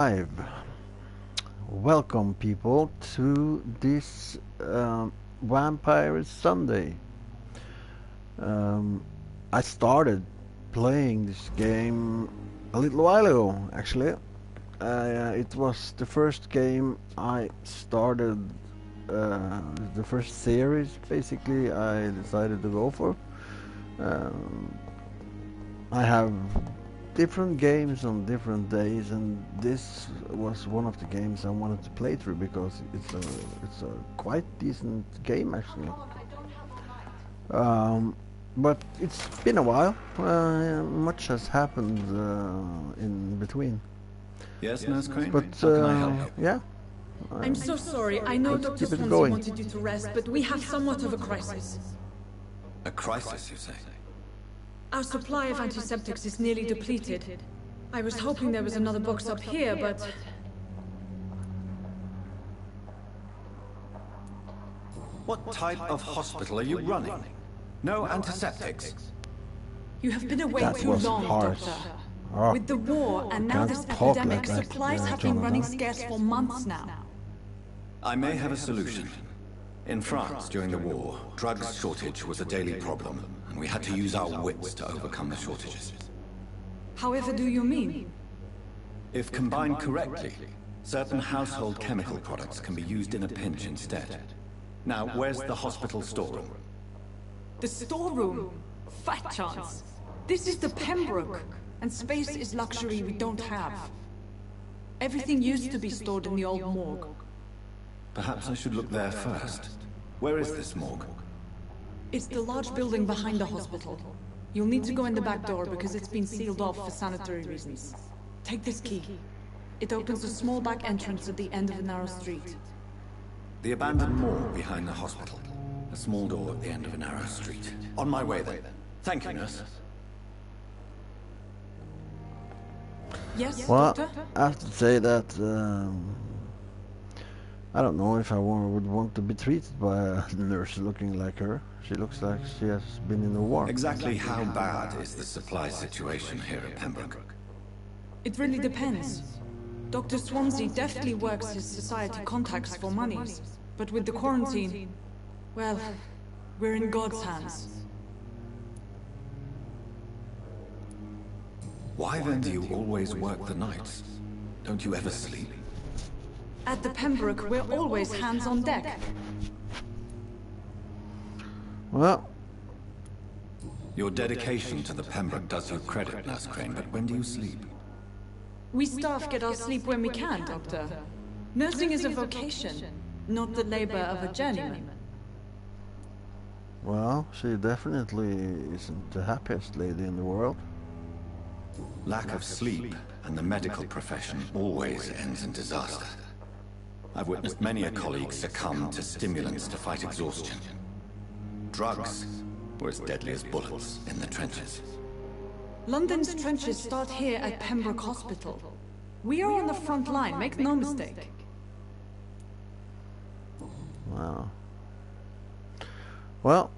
Live. Welcome, people, to this Vampyr Sunday. Um, I started playing this game a little while ago, actually. It was the first game I started, the first series, basically, I decided to go for. Um, I have different games on different days, and this was one of the games I wanted to play through because it's a quite decent game actually. But it's been a while. Much has happened in between. Yes, Nurse Crane? But How can I help you? yeah. I'm so sorry. I know Dr. keep it Swansea going. wanted you to rest, but we have somewhat of a crisis. A crisis, you say? Our supply of antiseptics is nearly depleted. I was hoping there was another box up here, but... What type of hospital are you running? No antiseptics? You have been away That too was long, harsh. Doctor. Oh, With the war and now Can't this talk epidemic, like that, supplies have been running Jonathan. scarce for months now. I may have a solution. In France, during the war, drugs shortage was a daily problem, and we had to use our wits to overcome the shortages. However do you mean? If combined correctly, certain household chemical products can be used in a pinch instead. Now, where's the hospital storeroom? The storeroom? Fat chance. This is the Pembroke, and space is luxury we don't have. Everything used to be stored in the old morgue. Perhaps I should look there first. Where is this morgue? It's the large building behind the hospital. You'll need to go in the back door because it's been sealed off for sanitary reasons. Take this key. It opens a small back entrance at the end of a narrow street. The abandoned morgue behind the hospital. A small door at the end of a narrow street. On my way then. Thank you, nurse. Yes, well, Doctor? I have to say that I don't know if I would want to be treated by a nurse looking like her. She looks like she has been in the war. Exactly how bad is the supply situation here at Pembroke? It really depends. Dr. Swansea deftly works his society contacts for monies, but with the quarantine, well, we're in God's hands. Why then do you always work the nights? Don't you ever sleep? At the Pembroke, we're always hands on deck. Well, Your dedication to the Pembroke does you credit, Nurse Crane, but when do you sleep? We staff get our sleep when we can, Doctor. Nursing is a vocation, not the labor of a journeyman. well, she definitely isn't the happiest lady in the world. Lack of sleep and the medical profession always ends in disaster. I've witnessed many a colleague succumb to stimulants to fight exhaustion. Drugs were as deadly as bullets in the trenches. London's trenches start here at Pembroke Hospital. We are on the front line, make no mistake. Wow. Well,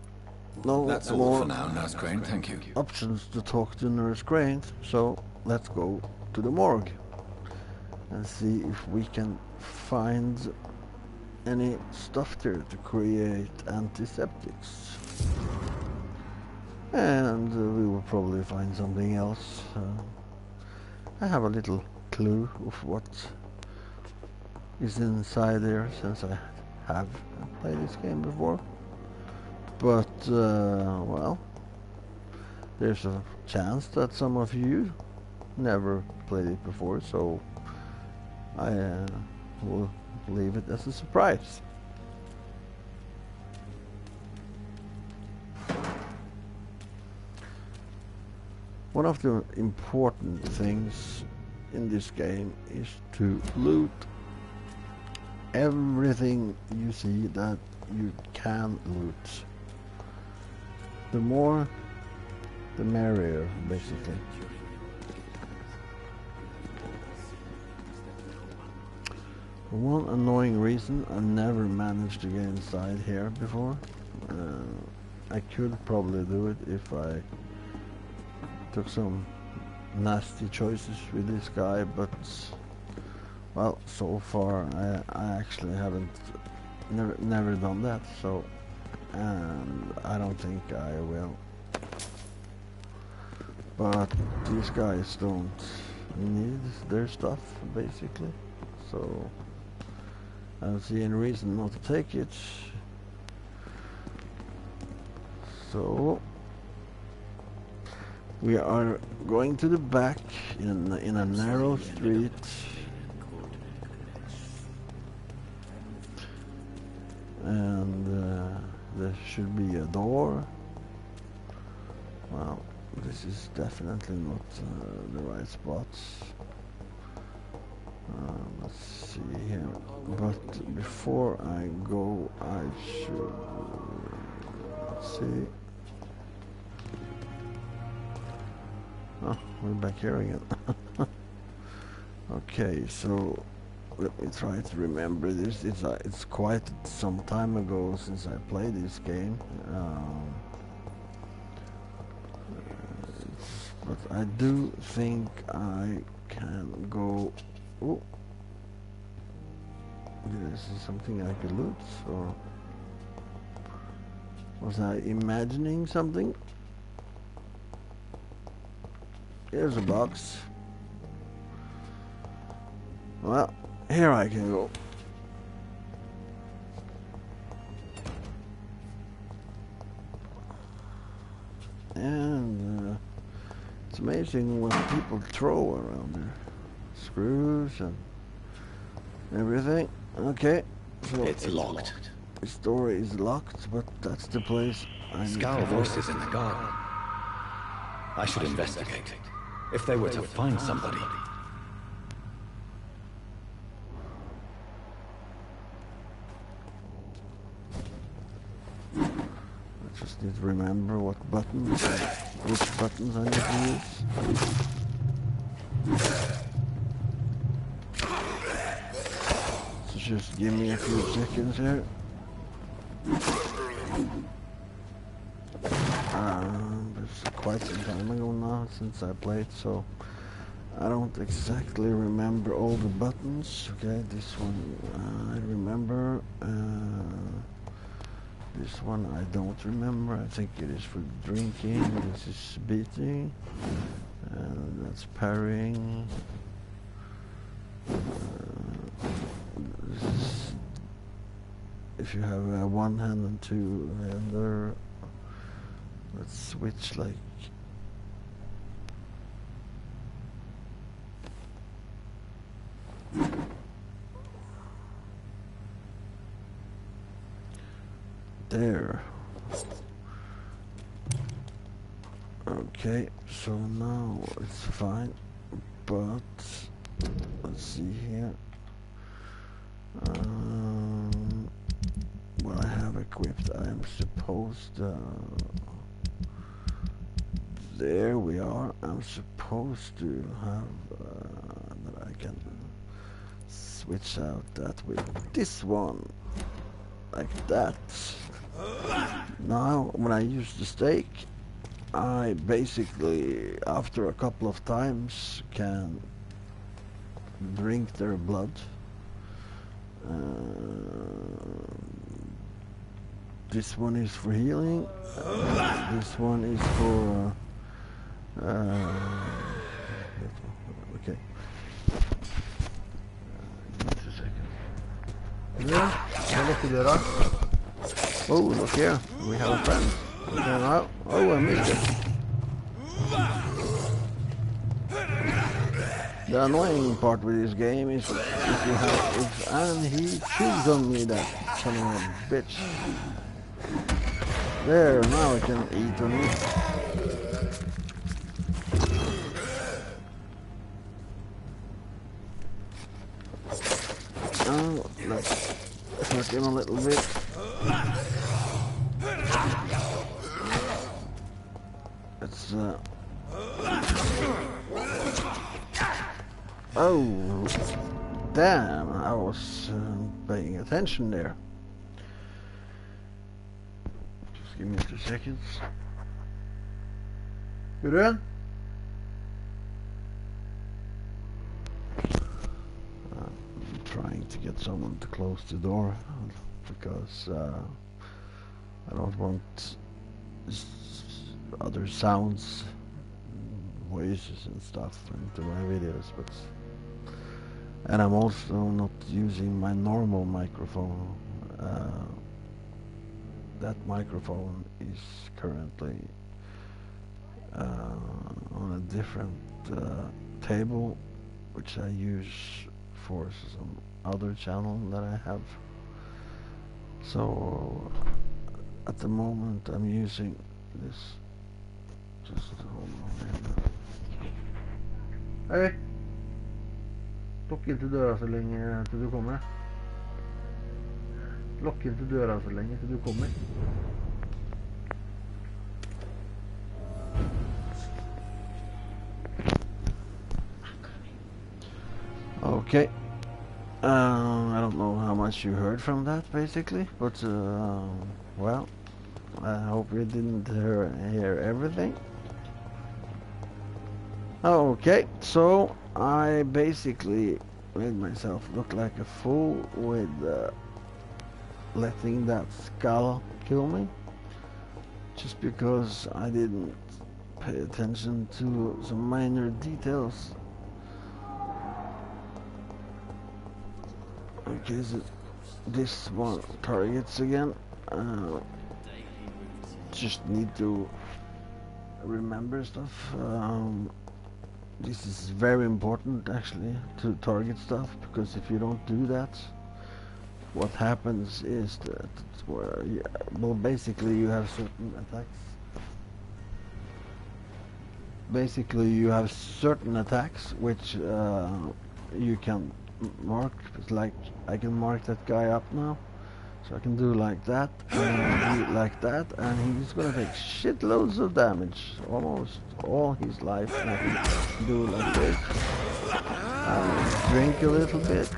no That's all more for now, Nurse Crane, thank you. options to talk to Nurse Crane, so let's go to the morgue and see if we can find any stuff there to create antiseptics. And we will probably find something else. I have a little clue of what is inside there since I have played this game before. But, well, there's a chance that some of you never played it before, so I will leave it as a surprise. One of the important things in this game is to loot everything you see that you can loot. The more, the merrier, basically. For one annoying reason, I never managed to get inside here before. I could probably do it if I took some nasty choices with this guy, but Well, so far I actually haven't never done that, so and I don't think I will. But these guys don't need their stuff basically, so I don't see any reason not to take it. So we are going to the back in a narrow street. And there should be a door. Well, this is definitely not the right spot. Let's see here. But before I go, I should... let's see. Oh, we're back here again. Okay, so let me try to remember this. It's quite some time ago since I played this game. But I do think I can go... Oh! Did I see something I could loot? Or was I imagining something? Here's a box. Well, here I can go. And it's amazing what people throw around there. Screws and everything. Okay. So It's locked. this door is locked, but that's the place I need Scowl to go. voices in the garden. I should investigate. If they were to find somebody. I just need to remember what buttons, which buttons I need to use. So just give me a few seconds here. It's quite some time ago now since I played, so I don't exactly remember all the buttons. Okay, this one I remember. This one I don't remember. I think it is for drinking. This is beating. That's parrying. This is if you have one hand and two hander. Let's switch like there. Okay, so now it's fine, but let's see here. What I have equipped, I am supposed there we are. I'm supposed to have that I can switch out that with this one, like that. Now, when I use the stake, I basically, after a couple of times, can drink their blood. This one is for healing. This one is for... okay. Just a second. Yeah, vad låter det då? Oh, look here. We have a friend. Now, oh, I missed it. The annoying part with this game is if you have... and he chews on me, that son of a bitch. There, now I can eat on it. Oh, let's hurt him a little bit. It's oh, damn! I was paying attention there. Just give me 2 seconds. Hur är den? trying to get someone to close the door because I don't want other sounds, voices and stuff into my videos. But and I'm also not using my normal microphone. That microphone is currently on a different table, which I use for some other channel that I have. So at the moment I'm using this. Just hold on. Hei! Lukk ikke døra så lenge til du kommer. Lukk ikke døra så lenge til du kommer. Okay. I don't know how much you heard from that, basically, but well, I hope you didn't hear everything. Okay, so I basically made myself look like a fool with letting that skull kill me, just because I didn't pay attention to some minor details. Okay, so this one targets again. Just need to remember stuff. This is very important actually to target stuff, because if you don't do that, what happens is that well, basically you have certain attacks. Basically you have certain attacks which you can mark. It's like I can mark that guy up now, so I can do like that and do like that, and he's gonna take shitloads of damage almost all his life. And I can do like this. I will drink a little bit.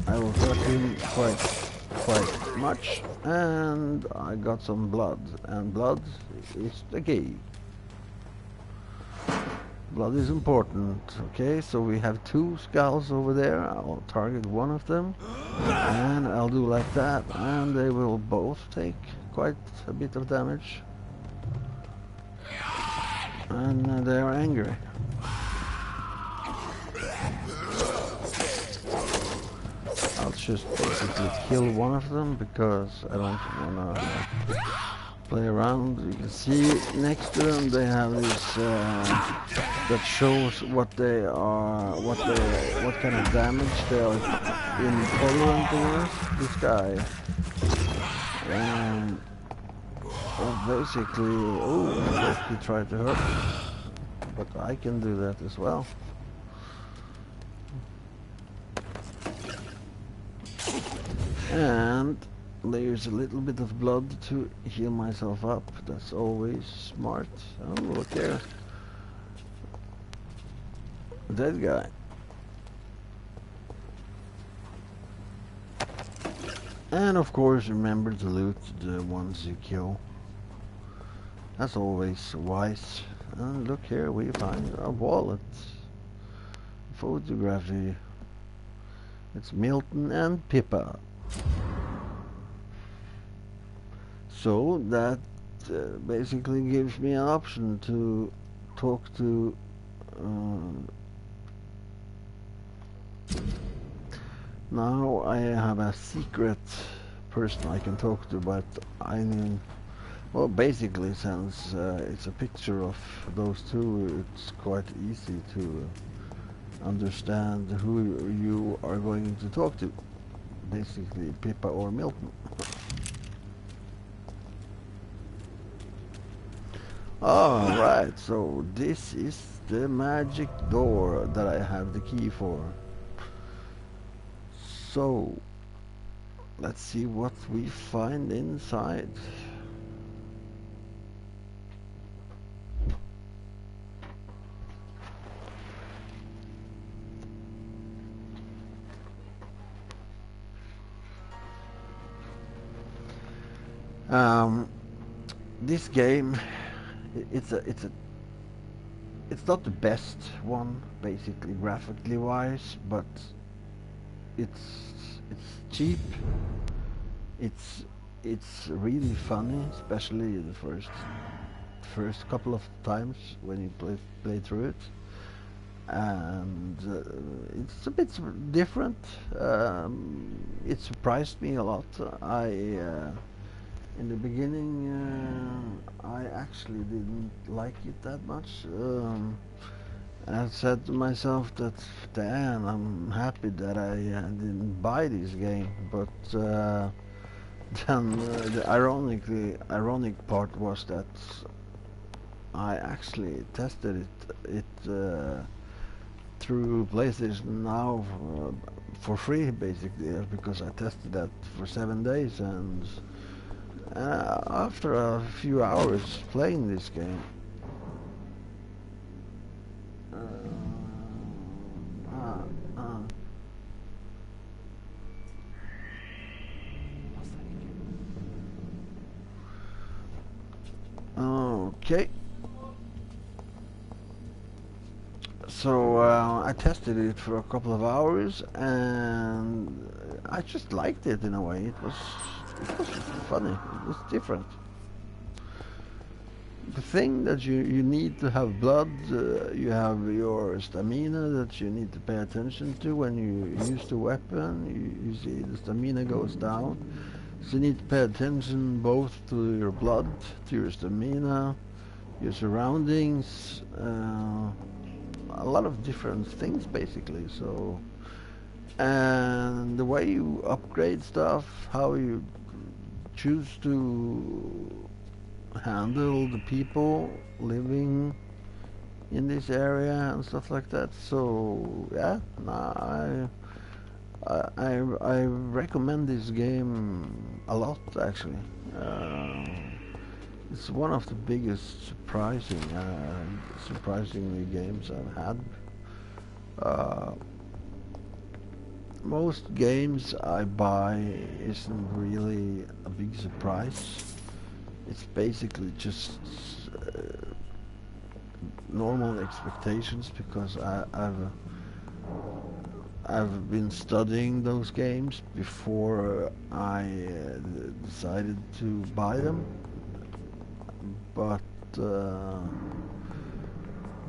I will hurt him quite much, and I got some blood, and blood is the key. Blood is important. Okay, so we have two skulls over there. I'll target one of them, and I'll do like that, and they will both take quite a bit of damage. And they are angry. I'll just basically kill one of them because I don't wanna play around. You can see next to them they have this that shows what they are, what kind of damage they are intolerant towards. This guy, and well, basically, oh, he tried to hurt me, but I can do that as well. And there's a little bit of blood to heal myself up. That's always smart. Oh, look there. Dead guy. And of course, remember to loot the ones you kill. That's always wise. And look here, we find a wallet. Photography. It's Milton and Pippa. So that basically gives me an option to talk to now I have a secret person I can talk to, but I mean, well, basically since it's a picture of those two, it's quite easy to understand who you are going to talk to. Basically Pippa or Milton. Alright, so this is the magic door that I have the key for. So let's see what we find inside. This game, it's not the best one, basically graphically wise, but it's cheap. It's it's really funny, especially the first couple of times when you play through it, and it's a bit different. It surprised me a lot. I In the beginning I actually didn't like it that much. I said to myself that, damn, I'm happy that I didn't buy this game. But then the ironic part was that I actually tested it through PlayStation Now for free, basically, because I tested that for 7 days, and after a few hours playing this game. Uh, uh, uh. Okay. So I tested it for a couple of hours, and I just liked it in a way. It was funny. It was different. The thing that you need to have blood, you have your stamina that you need to pay attention to when you use the weapon. You see the stamina goes down, so you need to pay attention both to your blood, to your stamina, your surroundings, a lot of different things basically. So, and the way you upgrade stuff, how you choose to handle the people living in this area and stuff like that. So yeah, nah, I recommend this game a lot actually. It's one of the biggest surprisingly games I've had. Most games I buy isn't really a big surprise. It's basically just normal expectations because I've been studying those games before I decided to buy them. But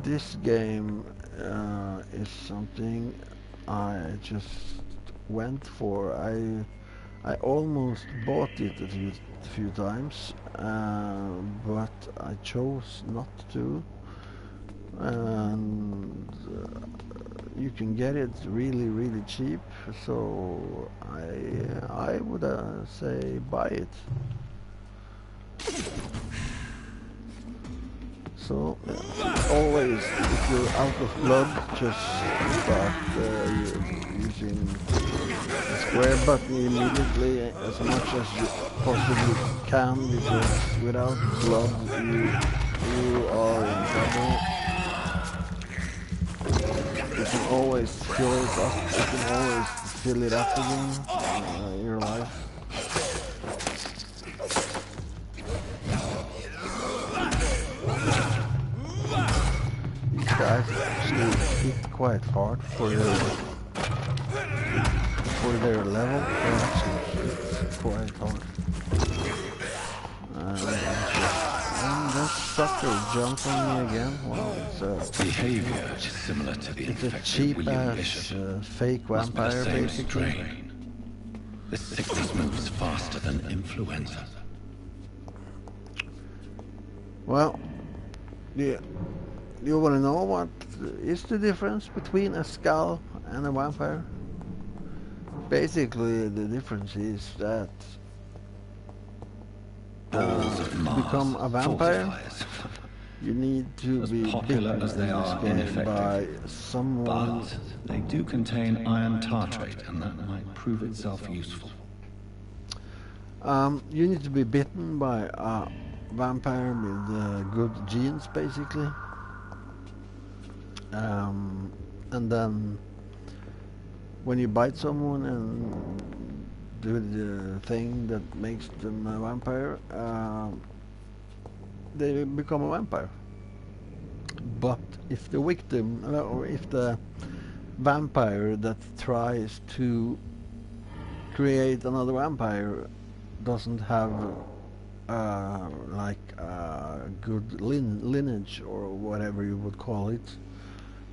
this game is something I just went for. I almost bought it a few times, but I chose not to. And you can get it really cheap, so I would say buy it. So always, if you're out of blood, just start using the square button immediately as much as you possibly can, because without blood you are in trouble. You can always fill it up. You can always fill it up again in your life. Guys actually hit quite hard for their level. They actually hit quite hard. And that sucker jumped on me again. Wow, it's Behavior similar to the it's a infected cheap William ass Bishop. fake Must be the vampire same basically. strain. This sickness moves faster than influenza. Well, yeah. You want to know what is the difference between a skull and a vampire? Basically, the difference is that to become a vampire, you need to be popular bitten as they in this are game ineffective. by someone. But they do contain iron tartrate, and that might prove itself useful. You need to be bitten by a vampire with good genes, basically. And then when you bite someone and do the thing that makes them a vampire, they become a vampire. But if the victim, or if the vampire that tries to create another vampire doesn't have like good lineage or whatever you would call it,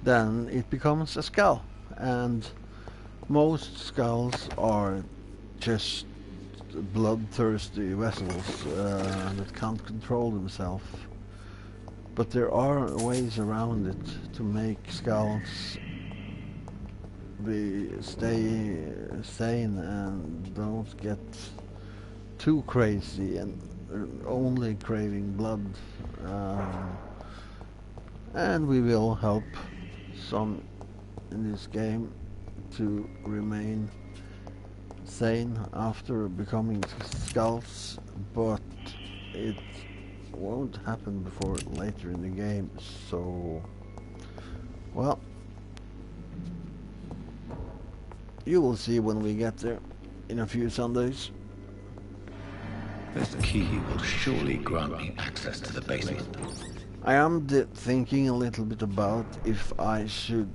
then it becomes a skull. And most skulls are just bloodthirsty vessels that can't control themselves. But there are ways around it to make skulls stay sane and don't get too crazy and only craving blood. And we will help some in this game to remain sane after becoming skulls, but it won't happen before later in the game, so well, you will see when we get there in a few Sundays. This key will surely grant me access to the basement. I am thinking a little bit about if I should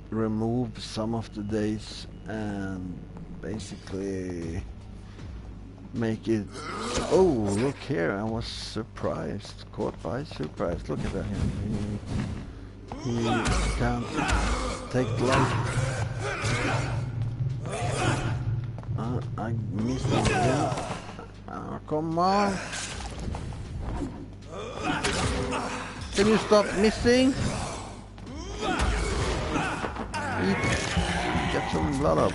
remove some of the days and basically make it... Oh, look here, I was surprised, caught by surprise. Look at that, he can't take the light. I missed it again. Come on. Can you stop missing? Get some blood up.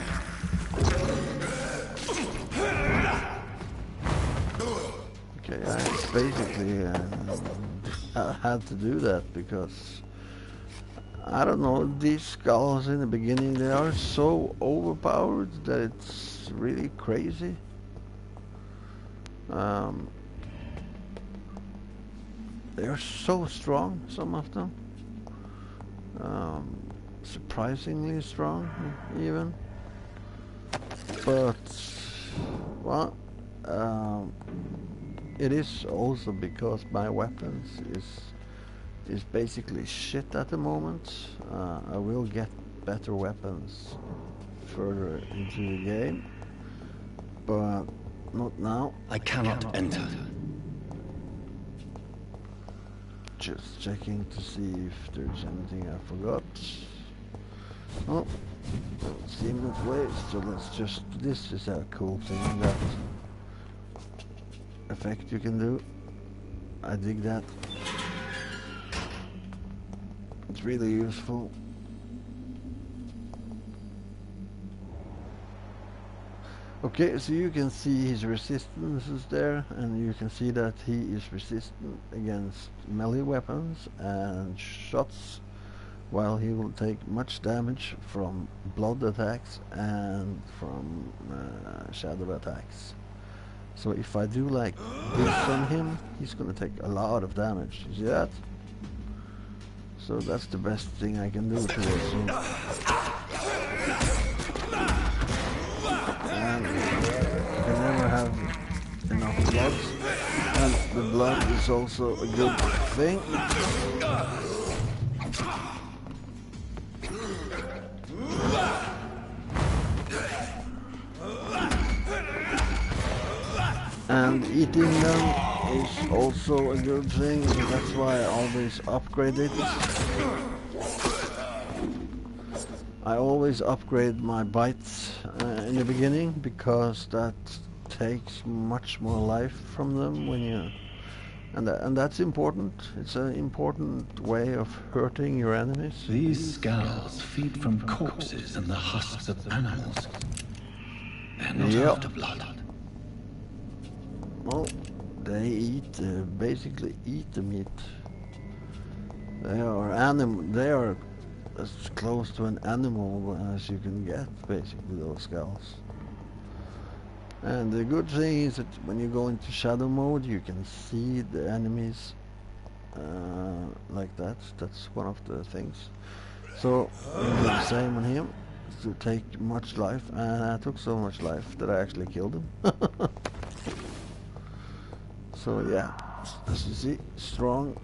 Okay, I basically had to do that because I don't know, these skulls in the beginning, they are so overpowered that it's really crazy. They are so strong, some of them. Surprisingly strong, even. But, well, it is also because my weapons is basically shit at the moment. I will get better weapons further into the game, but not now. I cannot enter. Just checking to see if there's anything I forgot. Oh, don't seem that way, so let's just... This is a cool thing, that effect you can do. I dig that. It's really useful. Okay, so you can see his resistance is there, and you can see that he is resistant against melee weapons and shots, while he will take much damage from blood attacks and from shadow attacks. So if I do like this on him, he's gonna take a lot of damage. You see that? So that's the best thing I can do towards him. And you can never have enough blood. And the blood is also a good thing. And eating them is also a good thing, so that's why I always upgrade it. I always upgrade my bites in the beginning, because that takes much more life from them when you... And that's important. It's an important way of hurting your enemies. These skulls feed from corpses and the husks of animals. They're not after blood. Well, they basically eat the meat. They are as close to an animal as you can get, basically, those skulls. And the good thing is that when you go into shadow mode, you can see the enemies like that. That's one of the things. So, you do the same on him, to take much life, and I took so much life that I actually killed him. So yeah, as you see, strong,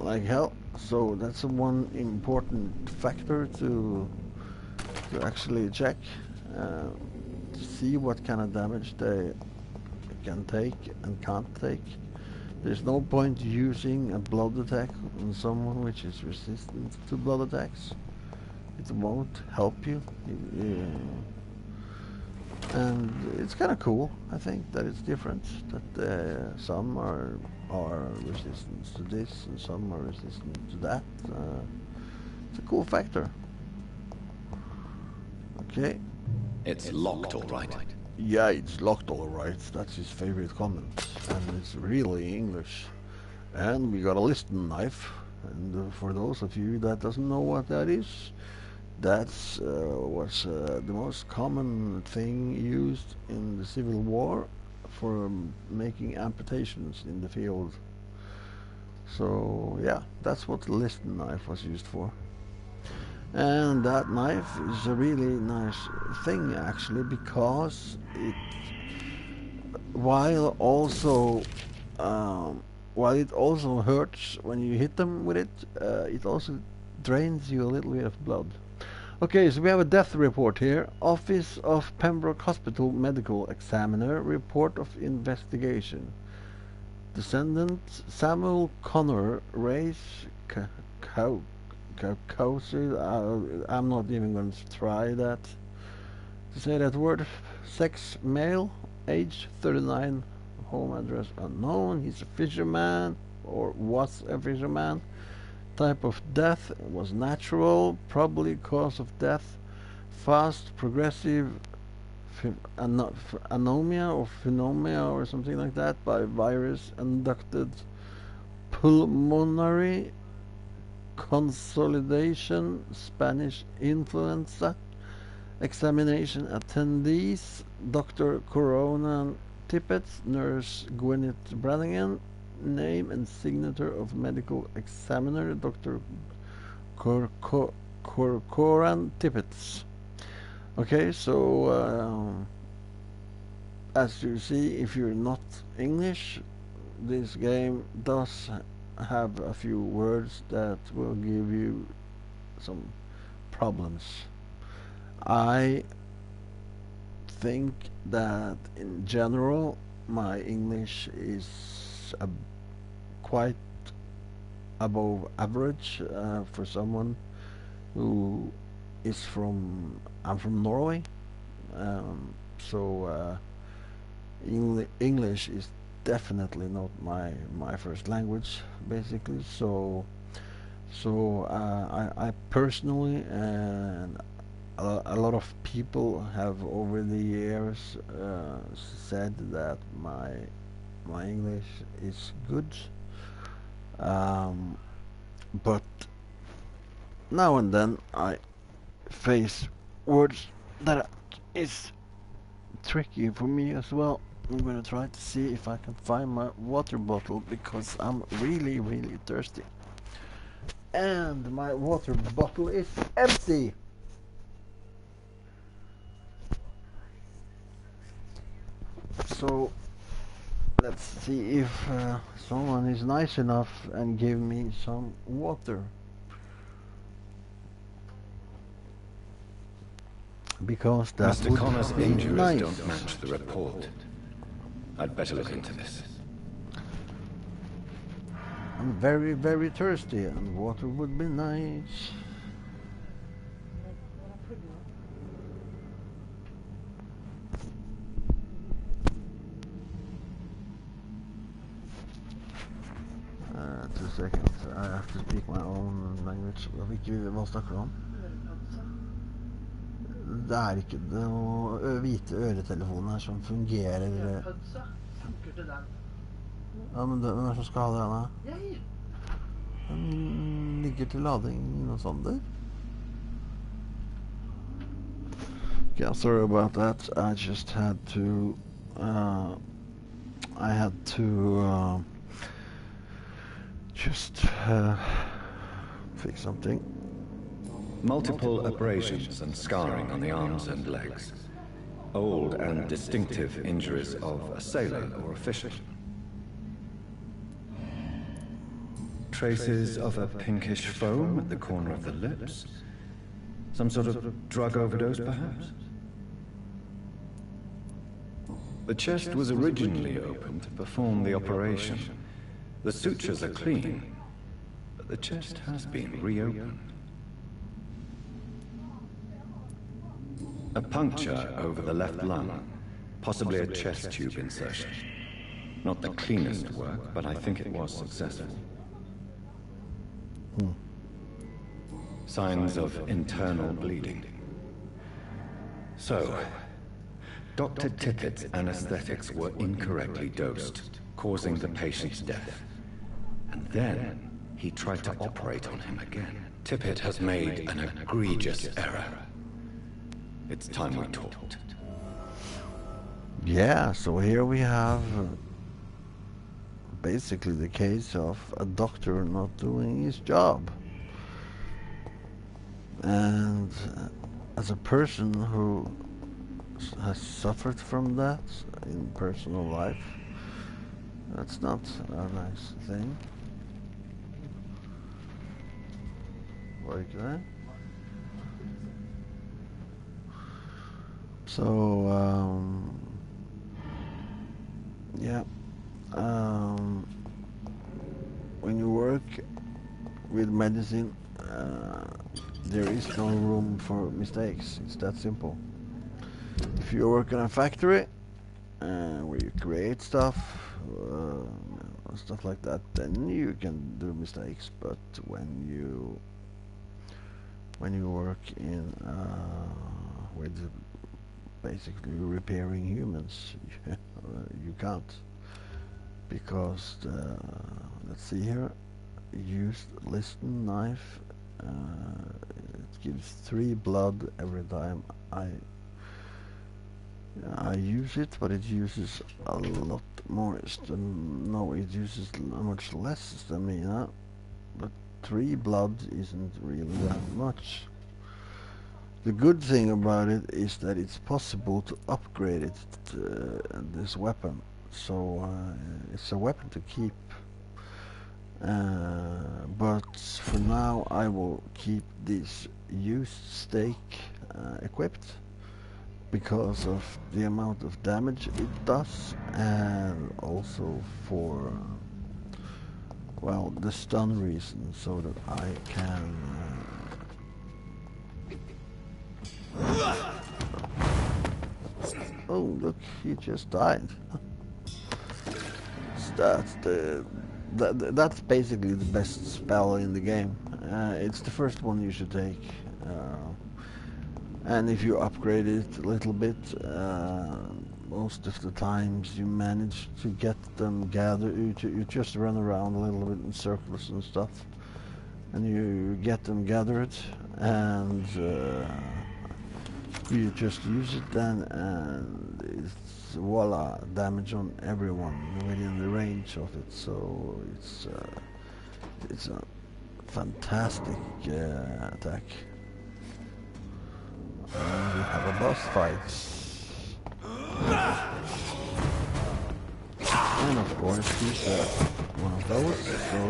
like hell. So that's one important factor to actually check, to see what kind of damage they can take and can't take. There's no point using a blood attack on someone which is resistant to blood attacks. It won't help you. And it's kind of cool, I think, that it's different. That some are resistant to this and some are resistant to that. It's a cool factor. Okay. It's locked, all right. Yeah, it's locked all right. That's his favorite comment. And it's really English. And we got a listen knife. And for those of you that doesn't know what that is, that's was the most common thing used in the Civil War for making amputations in the field. So yeah, that's what the listen knife was used for. And that knife is a really nice thing actually, because it, while also while it also hurts when you hit them with it, it also drains you a little bit of blood. Okay, so we have a death report here. Office of Pembroke Hospital Medical Examiner, report of investigation. Descendant Samuel Connor, race Caucasus. I'm not even going to try that to say that word. Sex male, age 39, home address unknown. He's a fisherman or was a fisherman. Type of death was natural, probably cause of death fast progressive anomia or pneumonia or something like that by virus induced pulmonary consolidation, Spanish influenza. Examination attendees: Dr. Corona Tippett, Nurse Gwyneth Brannigan. Name and signature of medical examiner Dr. Corcoran Tippett. Okay, so as you see, if you're not English, this game does have a few words that will give you some problems. I think that in general my English is quite above average for someone who is I'm from Norway, so English is definitely not my first language, basically. So I personally, and a lot of people have over the years said that my English is good, but now and then I face words that is tricky for me as well. I'm gonna try to see if I can find my water bottle because I'm really thirsty. And my water bottle is empty. So let's see if someone is nice enough and give me some water. Because that Mr. would Connor's be injuries nice. don't match the report. I'd better look into this. I'm very thirsty and water would be nice. Two seconds. I have to speak my own language. Hva snakker du om? Det er ikke noe hvite øretelefoner som fungerer. Ja, men hvem er det som skal ha det, da? Den ligger til lading noe sånt der. Yeah, sorry about that. I just had to fix something. Multiple abrasions and scarring on the arms and legs. Old and distinctive injuries of a sailor or a fisherman. traces of a pinkish foam at the corner of the lips. Some sort of drug overdose, perhaps? The chest was originally open to perform the operation. The sutures are clean, but the chest has been reopened. A puncture over the left lung, possibly a chest tube insertion. Not the cleanest work, but I think it was successful. Signs of internal bleeding. So, Dr. Tippett's anesthetics were incorrectly dosed, causing the patient's death. And then, he tried to operate on him again. Tippett has made an egregious error. It's time we talked. Yeah, so here we have basically the case of a doctor not doing his job. And as a person who has suffered from that in personal life, that's not a nice thing. Like that. So, yeah. When you work with medicine, there is no room for mistakes. It's that simple. If you work in a factory where you create stuff, stuff like that, then you can do mistakes. But when you work in with basically repairing humans, you can't, because let's see here, used listen knife. It gives 3 blood every time I use it, but it uses a lot more. No, it uses much less stamina, but 3 blood isn't really that much. The good thing about it is that it's possible to upgrade it, this weapon. So it's a weapon to keep. But for now I will keep this used stake equipped, because of the amount of damage it does, and also for well, the stun reason, so that I can oh look, he just died. That's basically the best spell in the game. It's the first one you should take, and if you upgrade it a little bit, most of the times you manage to get them gathered. You just run around a little bit in circles and stuff, and you get them gathered, and you just use it then, and it's voila, damage on everyone within the range of it. So it's a fantastic attack. And we have a boss fight, and of course he's one of those. So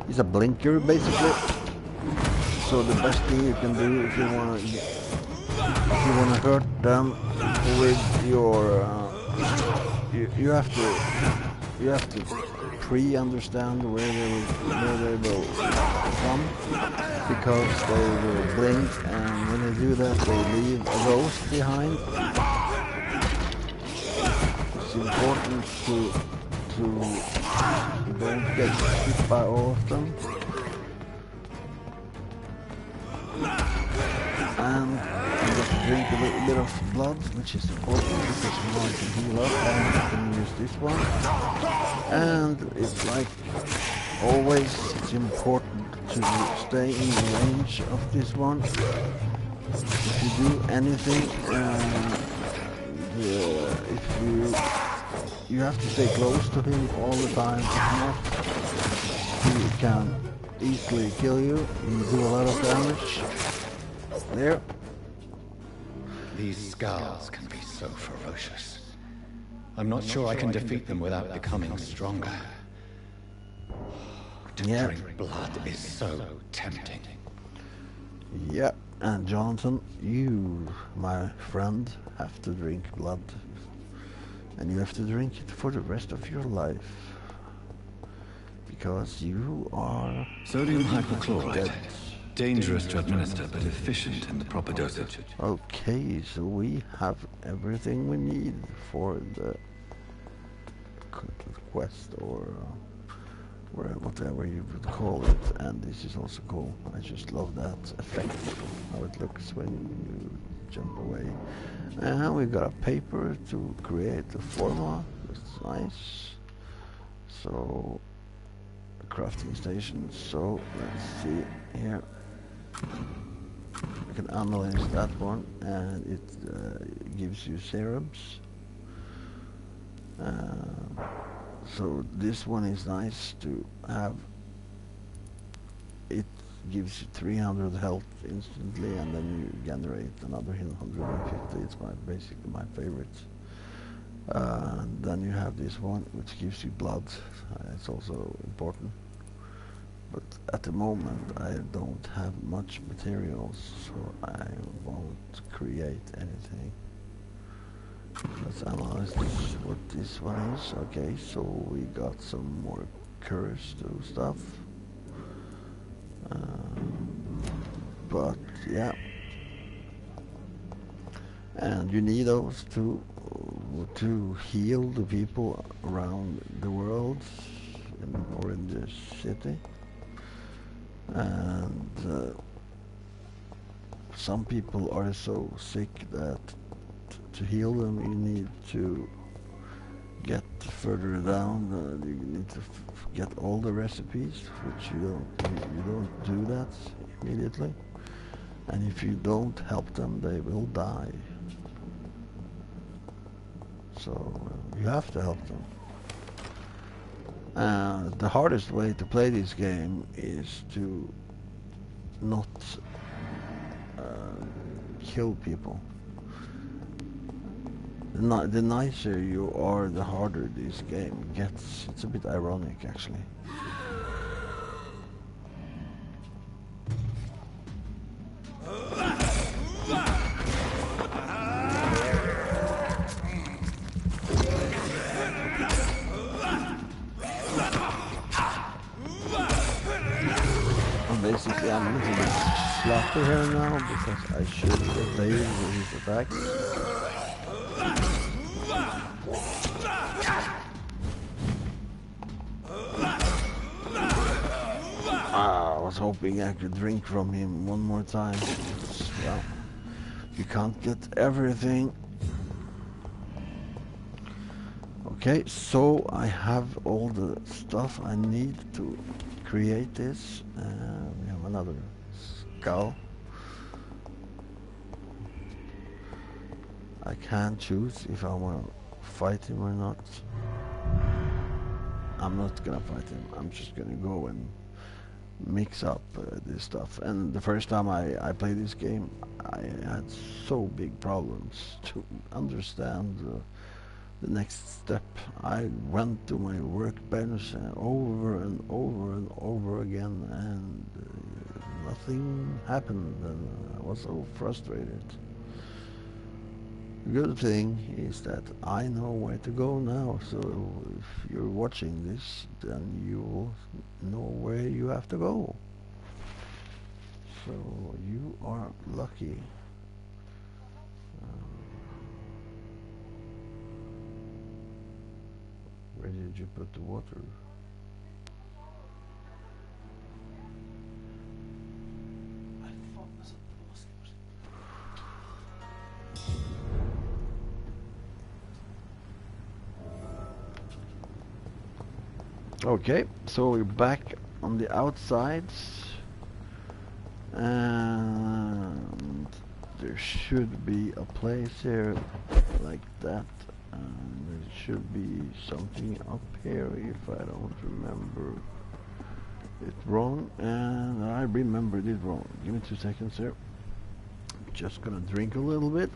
he's a blinker basically. So the best thing you can do if you want to hurt them with your you have to pre-understand where they will come, because they will blink, and when they do that they leave a ghost behind. It's important to don't get hit by all of them. And you just drink a little bit of blood, which is important because you want to heal up, and you can use this one. And it's like always, it's important to stay in the range of this one. If you do anything, if you have to stay close to him all the time. If not, he can easily kill you and do a lot of damage. There. These scars can be so ferocious. I'm not sure I can defeat them without becoming stronger. To drink blood is so tempting. Yeah, and Jonathan, you, my friend, have to drink blood. And you have to drink it for the rest of your life. Because you are... Sodium hypochlorite. dead. Dangerous to administer, but efficient in the proper dosage. Okay, so we have everything we need for the quest, or whatever you would call it. And this is also cool. I just love that effect, how it looks when you jump away. And we got a paper to create a formula. That's nice. So, a crafting station. So let's see here. You can analyze that one, and it gives you serums. So this one is nice to have. It gives you 300 health instantly, and then you generate another 150. It's basically my favorite. Then you have this one, which gives you blood. It's also important. But at the moment I don't have much materials, so I won't create anything. Let's analyze what this one is. Okay, so we got some more cursed stuff. But yeah, and you need those to heal the people around the world, or in the city. And some people are so sick that to heal them you need to get further down. You need to get all the recipes, which you don't do that immediately. And if you don't help them, they will die. So you have to help them. The hardest way to play this game is to not kill people. The nicer you are, the harder this game gets. It's a bit ironic, actually. Basically, I'm a little bit sloppy here now because I should evade his attacks. I was hoping I could drink from him one more time. Well, you can't get everything. Okay, so I have all the stuff I need to create this. We have another skull. I can choose if I want to fight him or not. I'm not gonna fight him. I'm just gonna go and mix up this stuff. And the first time I played this game, I had so big problems to understand the next step. I went to my workbench over and over and over again, and nothing happened, and I was so frustrated. The good thing is that I know where to go now, so if you're watching this, then you will know where you have to go. So you are lucky. Where did you put the water? I thought it was a basket. Okay, so we're back on the outsides, and there should be a place here like that, and there should be something up here if I don't remember it wrong, and I remembered it wrong. Give me 2 seconds here. Just gonna drink a little bit.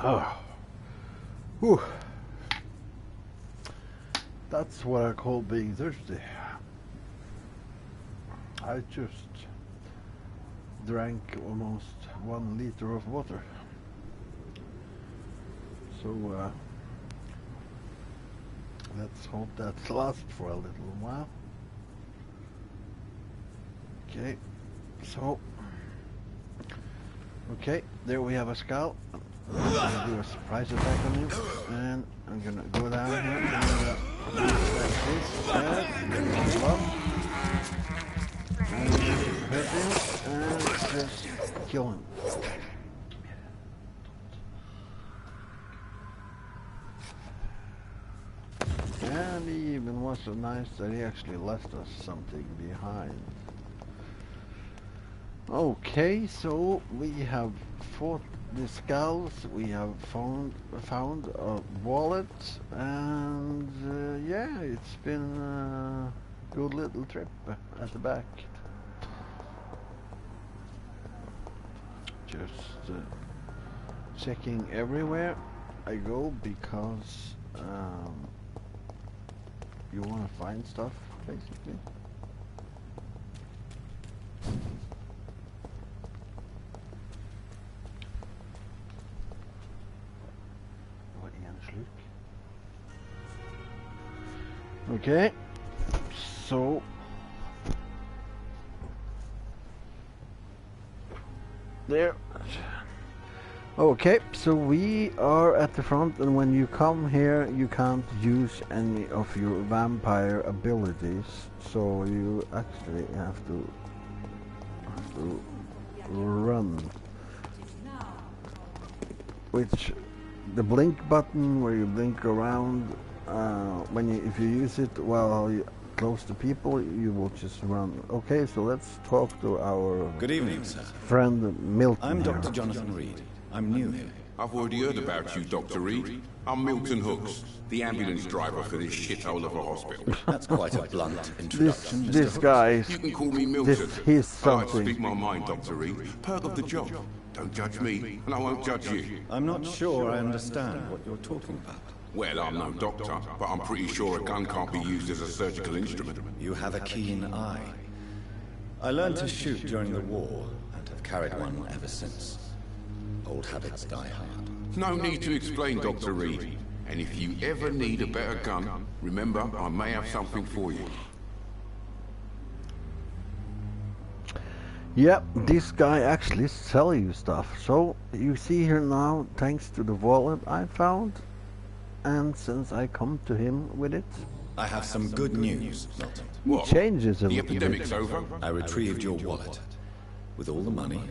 Oh. Whew. That's what I call being thirsty. I just drank almost 1 liter of water. So let's hope that lasts for a little while. Okay, so okay, there we have a skull. I'm gonna do a surprise attack on him, and I'm gonna go down here and like this, and up, and hurt him, and just kill him. And he even was so nice that he actually left us something behind. Okay, so we have fought the skulls, we have found a wallet, and yeah, it's been a good little trip at the back. Just checking everywhere I go because you want to find stuff, basically. Okay, so there. Okay, so we are at the front, and when you come here you can't use any of your vampire abilities, so you actually have to run. Which the blink button, where you blink around, if you use it while you close to people, you will just run. Okay, so let's talk to our Good evening, sir. friend Milton. I'm here. Dr. Jonathan Reed. I'm new here. I've already heard about you, Dr. Reed. I'm Milton Hooks, the ambulance driver for this shithole of a hospital. That's quite a blunt introduction, Mr. This Hooks. guy is You can call me Milton. he's I like to something. speak my mind, Dr. Reed. Perk of the job. Don't judge me, and I won't judge you. I'm not sure I understand what you're talking about. Well, I'm no doctor, but I'm pretty sure a gun can't be used as a surgical instrument. You have a keen eye. I learned to shoot during the war, and have carried one ever since. Old habits die hard. No need to explain, Dr. Reed. And if you ever need a better gun, remember, I may have something for you. Yep, this guy actually sell you stuff. So you see here now, thanks to the wallet I found, and since I come to him with it, I have some good news, Milton. What? changes a The little epidemic's bit. over? I retrieved your wallet, with all the money,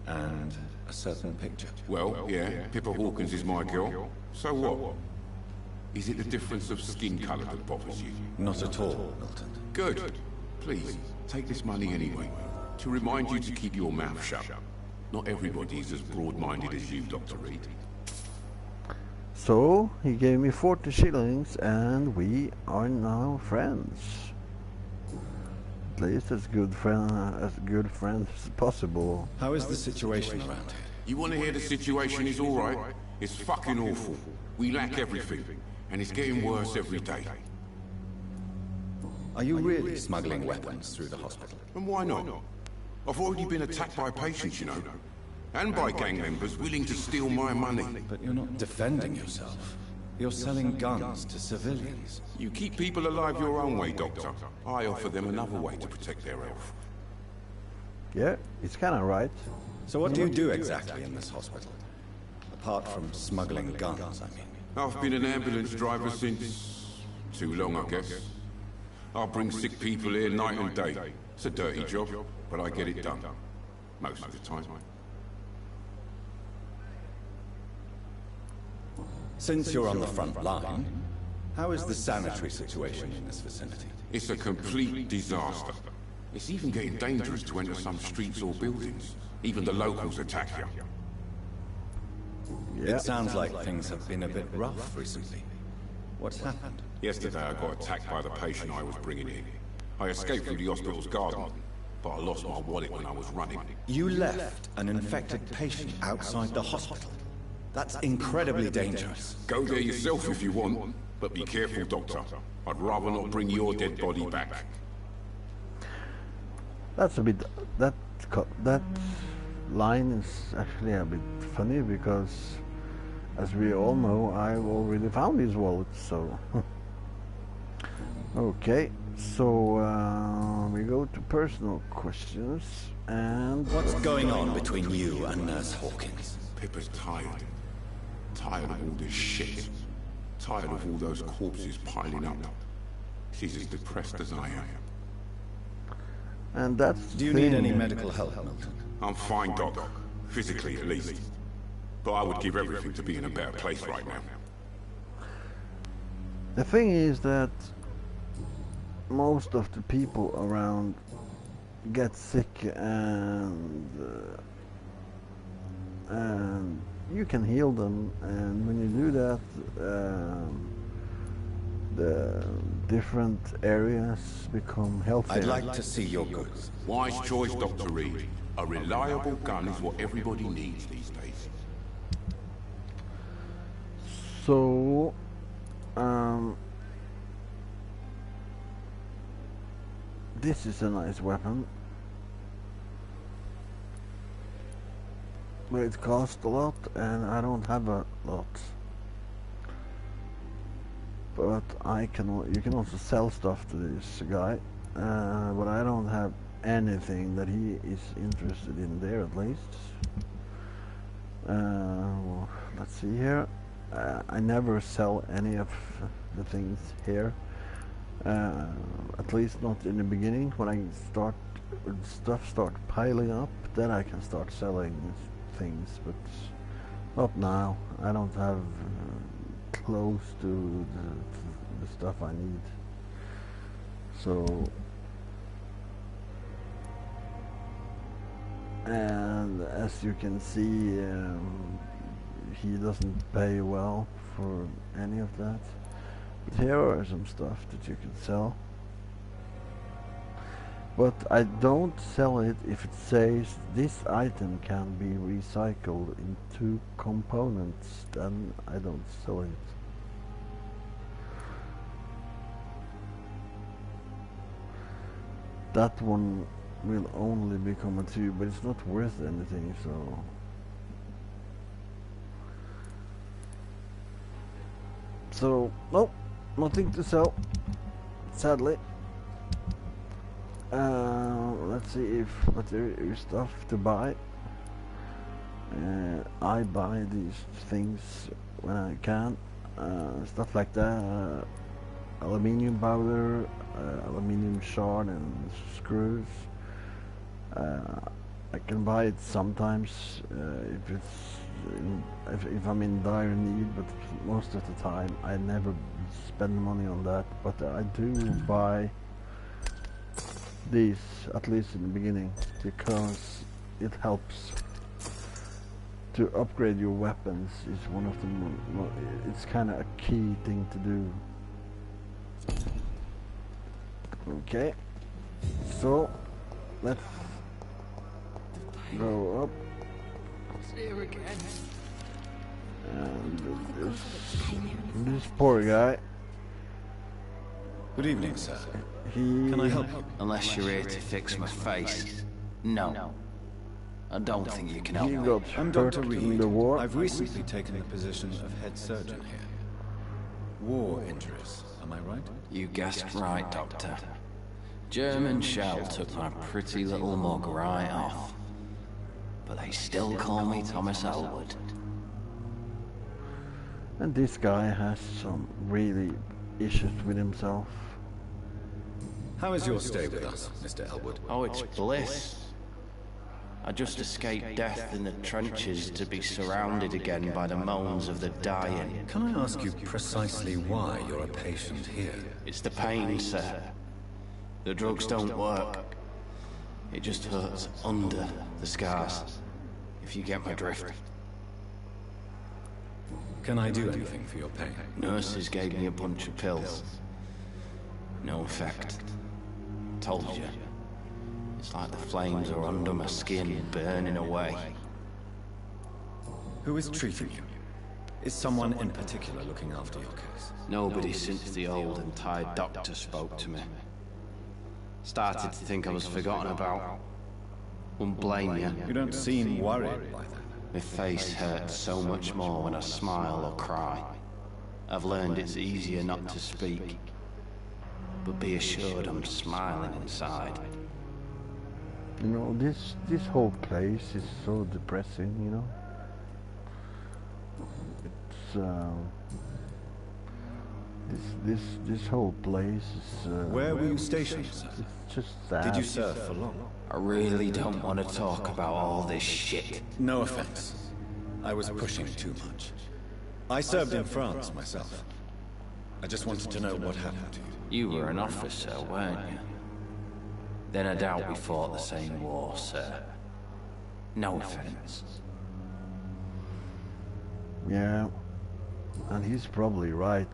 and a certain picture. Well, yeah, Pippa Hawkins is my girl. So what? Is it the difference of skin colour that bothers you? Not at all, Milton. Good. Please, take this money anyway. To remind you to keep your mouth shut. Not everybody's as broad-minded as you, Dr. Reed. So he gave me 40 shillings, and we are now friends. At least as good friends as possible. How is the situation around here? You want to hear the situation is all right? It's fucking awful. We lack everything, and it's getting worse every day. Are you really smuggling weapons through the hospital? And why not? I've already been attacked by patients, you know. And by gang members willing to steal my money. But you're not defending yourself. You're selling guns to civilians. You keep people alive your own way, Doctor. I offer them another way to protect their health. Yeah, it's kind of right. So what do you do exactly in this hospital? Apart from smuggling guns, I mean. I've been an ambulance driver since... too long, I guess. I'll bring sick people here night and day. It's a dirty job, but I get it done. Most of the time. Since you're on the front line, how is the sanitary situation in this vicinity? It's a complete disaster. It's even getting dangerous to enter some streets or buildings. Even the locals attack you. Yeah. It sounds like things have been a bit rough recently. What's happened? Yesterday I got attacked by the patient I was bringing in. I escaped through the hospital's garden, but I lost my wallet when I was running. You left an infected patient outside the hospital. That's incredibly dangerous. Go there yourself if you want, but be careful, Doctor. I'd rather not bring your dead body back. That's a bit... that line is actually a bit funny because, as we all know, I've already found his wallet, so... Okay, so we go to personal questions, and... What's going on between you and Nurse Hawkins? Pippa's tired. Tired of all this shit. Tired of all those corpses piling up. She's as depressed as I am. And that's the Do you thing. need any medical help, Milton? I'm fine, Doc. Physically, at least. But I would give everything to be in a better place right now. The thing is that most of the people around get sick, and you can heal them, and when you do that, the different areas become healthier. I'd like to see your goods. Wise choice, Dr. Reed. A reliable gun is what everybody needs these days. So, this is a nice weapon, but it costs a lot, and I don't have a lot. But you can also sell stuff to this guy, but I don't have anything that he is interested in there, at least. Well, let's see here. I never sell any of the things here, at least not in the beginning. When stuff start piling up, then I can start selling things, but not now. I don't have close to the stuff I need. So, and as you can see, he doesn't pay well for any of that. But here are some stuff that you can sell. But I don't sell it if it says this item can be recycled into components, then I don't sell it. That one will only become a 2, but it's not worth anything, so... So, nope, nothing to sell, sadly. Let's see what there is stuff to buy. I buy these things when I can. Stuff like that. Aluminium powder, aluminium shard and screws. I can buy it sometimes if I'm in dire need, but most of the time I never spend money on that. But I do buy these, at least in the beginning, because it helps to upgrade your weapons. Is one of the it's kind of a key thing to do. Okay, so let's go up. Here again. And this poor guy. Good evening, sir. Can I help you? Unless you're here to fix my face. No. I don't think you can help He me. got I'm hurt Dr. in Reed. the war. I've recently taken the position of head surgeon here. War injuries, am I right? You guessed right, Doctor. German shell took my pretty little mug right off. But they still call me Thomas Elwood. And this guy has some really issues with himself. How is your stay with us, Mr. Elwood? Oh, it's bliss. I just escaped death in the trenches to be surrounded again by the moans of the dying. Can I ask you precisely why you're a patient here? It's the pain, sir. The drugs don't work. It just hurts under the scars, if you get my drift. Can I do anything for your pain? Nurses gave me a bunch of pills. No effect. Told you. It's like the flames are under my skin, burning away. Who is treating you? Is someone in particular looking after your case? Nobody since the old and tired doctor spoke to me. Started to think I was forgotten about. Wouldn't blame you. You don't seem worried by that. My face hurts so much more when I smile or cry. I've learned it's easier not to speak. But be assured I'm smiling inside. You know, this whole place is so depressing, you know. It's this whole place is. Where were you stationed, sir? It's just sad. Did you serve for long? I really don't want to talk about all this shit. No offense. I was pushing too much. I served in France myself. I just wanted to know what happened to you. You were an officer, weren't you? Then I doubt we fought the same war, sir. No offense. Yeah, and he's probably right.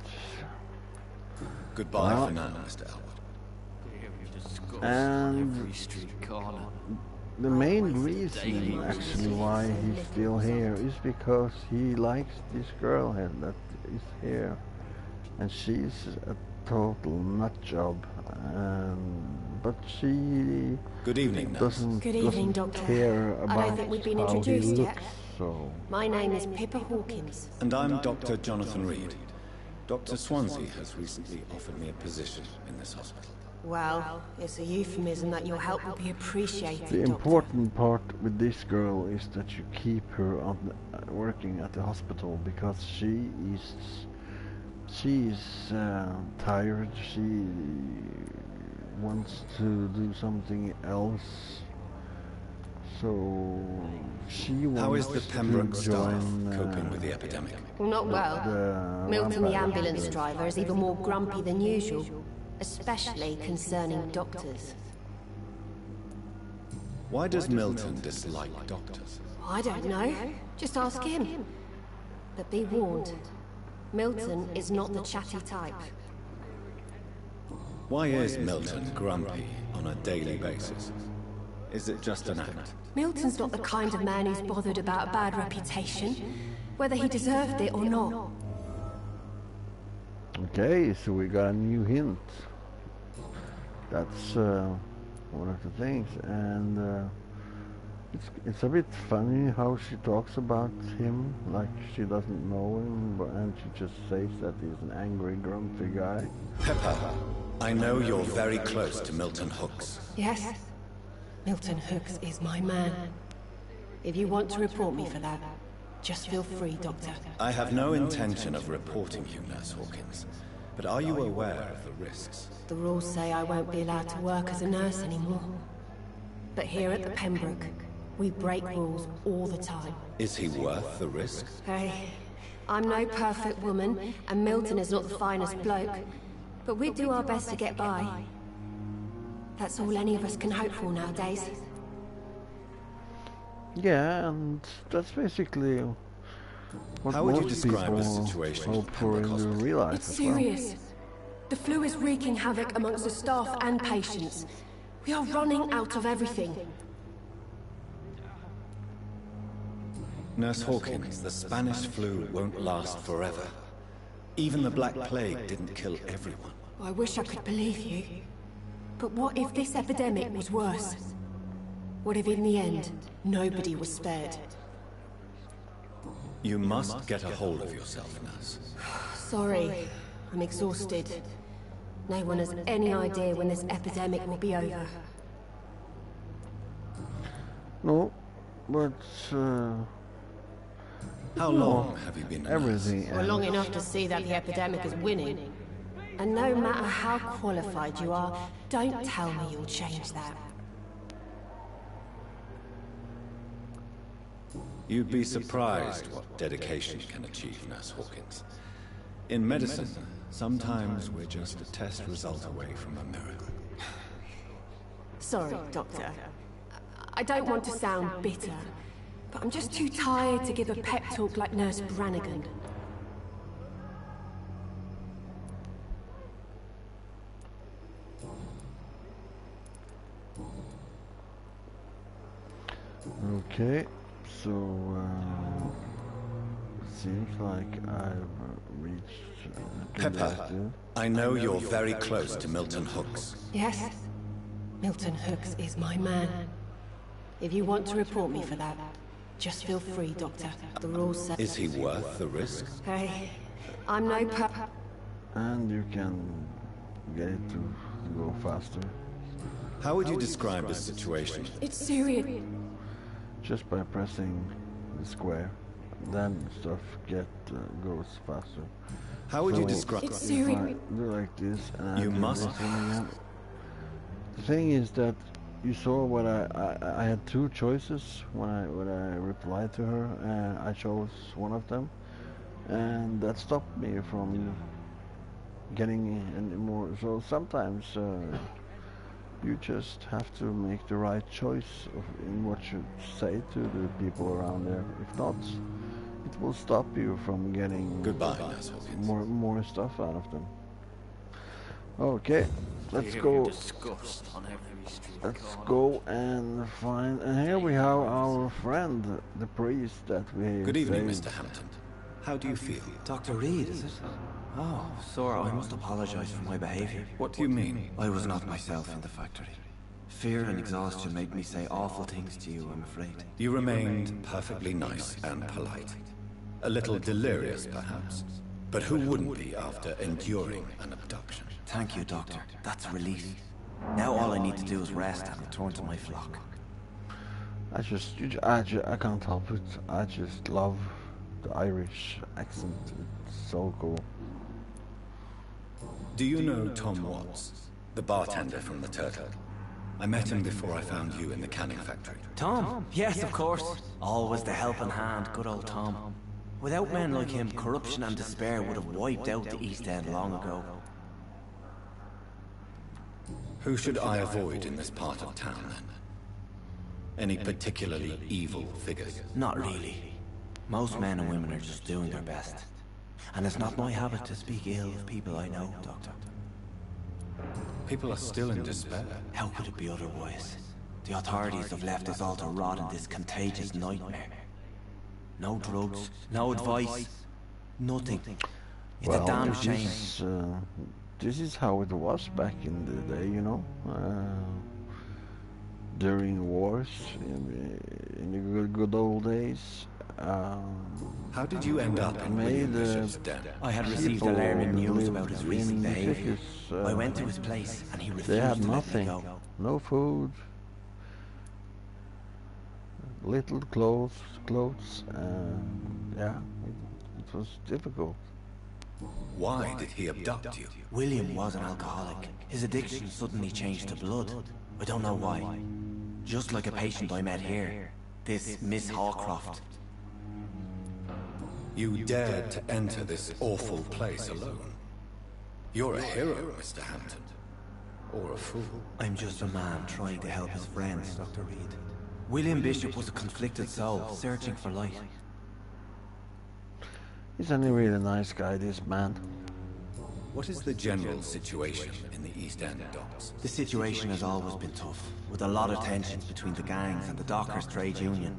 Goodbye for now, Mr. Elwood. And Every street corner. the main reason actually why he's still here is because he likes this girl here that is here, and she's a total nut job. But she Good evening, nurse. doesn't Good evening, doesn't Doctor. care I about don't think we've been how he introduced looks. yet. So My name is Pippa Hawkins. And I'm Dr. Jonathan Reed. Dr. Swansea has recently offered me a position in this hospital. Well, it's a euphemism that your help will be appreciated, the Doctor. important part with this girl is that you keep her on working at the hospital, because she is tired. She wants to do something else. So she wants How is the Pembroke to staff join coping with the epidemic? Well, not well. the Milton, the Vampyr. ambulance driver, is even more grumpy than usual, especially concerning doctors. Why does Milton dislike doctors? I don't know. Just ask him. But be warned, Milton is not the chatty type. Why is Milton grumpy on a daily basis? Is it just an act? Milton's not the kind of man who's bothered about a bad reputation, whether he deserved it or not. Okay, so we got a new hint. That's one of the things, and it's a bit funny how she talks about him, like she doesn't know him, and she just says that he's an angry, grumpy guy. Pepper, I know you're very close to Milton Hooks. Yes, Milton Hooks is my man. If you want to report me for that, just feel free, Doctor. I have no intention of reporting you, Nurse Hawkins. But are you aware of the risks? The rules say I won't be allowed to work as a nurse anymore. But here at the Pembroke, we break rules all the time. Is he worth the risk? Hey, I'm no perfect woman, and Milton is not the finest bloke. But we do our best to get by. That's all any of us can hope for nowadays. Yeah, and that's basically what How would you most describe the people situation hope at for in Pembroke the Hospital? real life It's as well. serious. The flu is wreaking havoc amongst the staff and patients. We are running out of everything. Nurse Hawkins, the Spanish flu won't last forever. Even the Black Plague didn't kill everyone. I wish I could believe you. But what if this epidemic was worse? What if in the end, nobody was spared? You must get a hold of yourself, Nurse. Sorry, I'm exhausted. No one has any idea when this epidemic will be over. No, but How long have you been a nurse? everything Well, long enough to see that the epidemic is winning. And no matter how qualified you are, don't tell me you'll change that. You'd be surprised what dedication can achieve, Nurse Hawkins. In medicine, sometimes we're just a test result away from a miracle. Sorry, Doctor. I don't want to sound bitter, but I'm just too tired to give a pep talk like Nurse Brannigan. Okay, so seems like I've reached Pepper, I know you're very close to Milton Hooks. Yes. Milton Hooks is my man. If you want to report me for that, just feel free, Doctor. The rules say... Is he worth the risk? Hey, I'm no and you can get it to go faster How would you describe the situation? It's serious. just by pressing the square. Then stuff goes faster. How would you So, describe... It's if serious. I do like this and I You do must- this one again. The thing is that you saw what I had two choices when I replied to her, and I chose one of them, and that stopped me from getting any more. So sometimes you just have to make the right choice in what you say to the people around there. If not, it will stop you from getting Goodbye, Nurse Hawkins. more stuff out of them. Okay, let's go. Disgust on every street Let's go and find. And here we have our friend, the priest that we. Good evening, saved. Mr. Hampton. How do you feel? Dr. Reed, is it? Oh, sir, I must apologize for my behavior. What do you mean? I was not myself in the factory. Fear and exhaustion made me say awful things to you, I'm afraid. You remained perfectly nice and polite. A little delirious, perhaps. But who wouldn't be after enduring an abduction? Thank you, Doctor. That's a relief. Now all I need to do is rest and return to my flock. I can't help it. I just love the Irish accent. It's so cool. Do you know Tom Watts, the bartender from the Turtle? I met him before I found you in the canning factory. Tom? Yes, of course. Always the helping hand, good old Tom. Without men like him, corruption and despair would have wiped out the East End long ago. Who should I avoid in this part of town, then? Any particularly evil figures? Not really. Most men and women are just doing their best. And it's not my habit to speak ill of people I know, Doctor. People are still in despair. How could it be otherwise? The authorities have left us all to rot in this contagious nightmare. No drugs, no advice, nothing. It's a damn shame. This is how it was back in the day, you know. During wars, in the good old days. How did you end up in William Bishop's den? I had received People alarming news about his lived recent in the behavior. cities, I went to his place and he refused They had to let me nothing. go. No food. Little clothes. Yeah, it was difficult. Why did he abduct you? William was an alcoholic. His addiction suddenly changed to blood. I don't know why. Just like a patient I met here. This Miss Hawcroft. You dared to enter this awful place alone. You're a hero, Mr. Hampton. Or a fool. I'm just a man trying to help his friends, Dr. Reed. William Bishop was a conflicted soul, searching for light. Isn't he really a nice guy, this man? What is the general situation in the East End docks? The situation has always been tough, with a lot of tensions between the gangs and the Dockers Trade Union.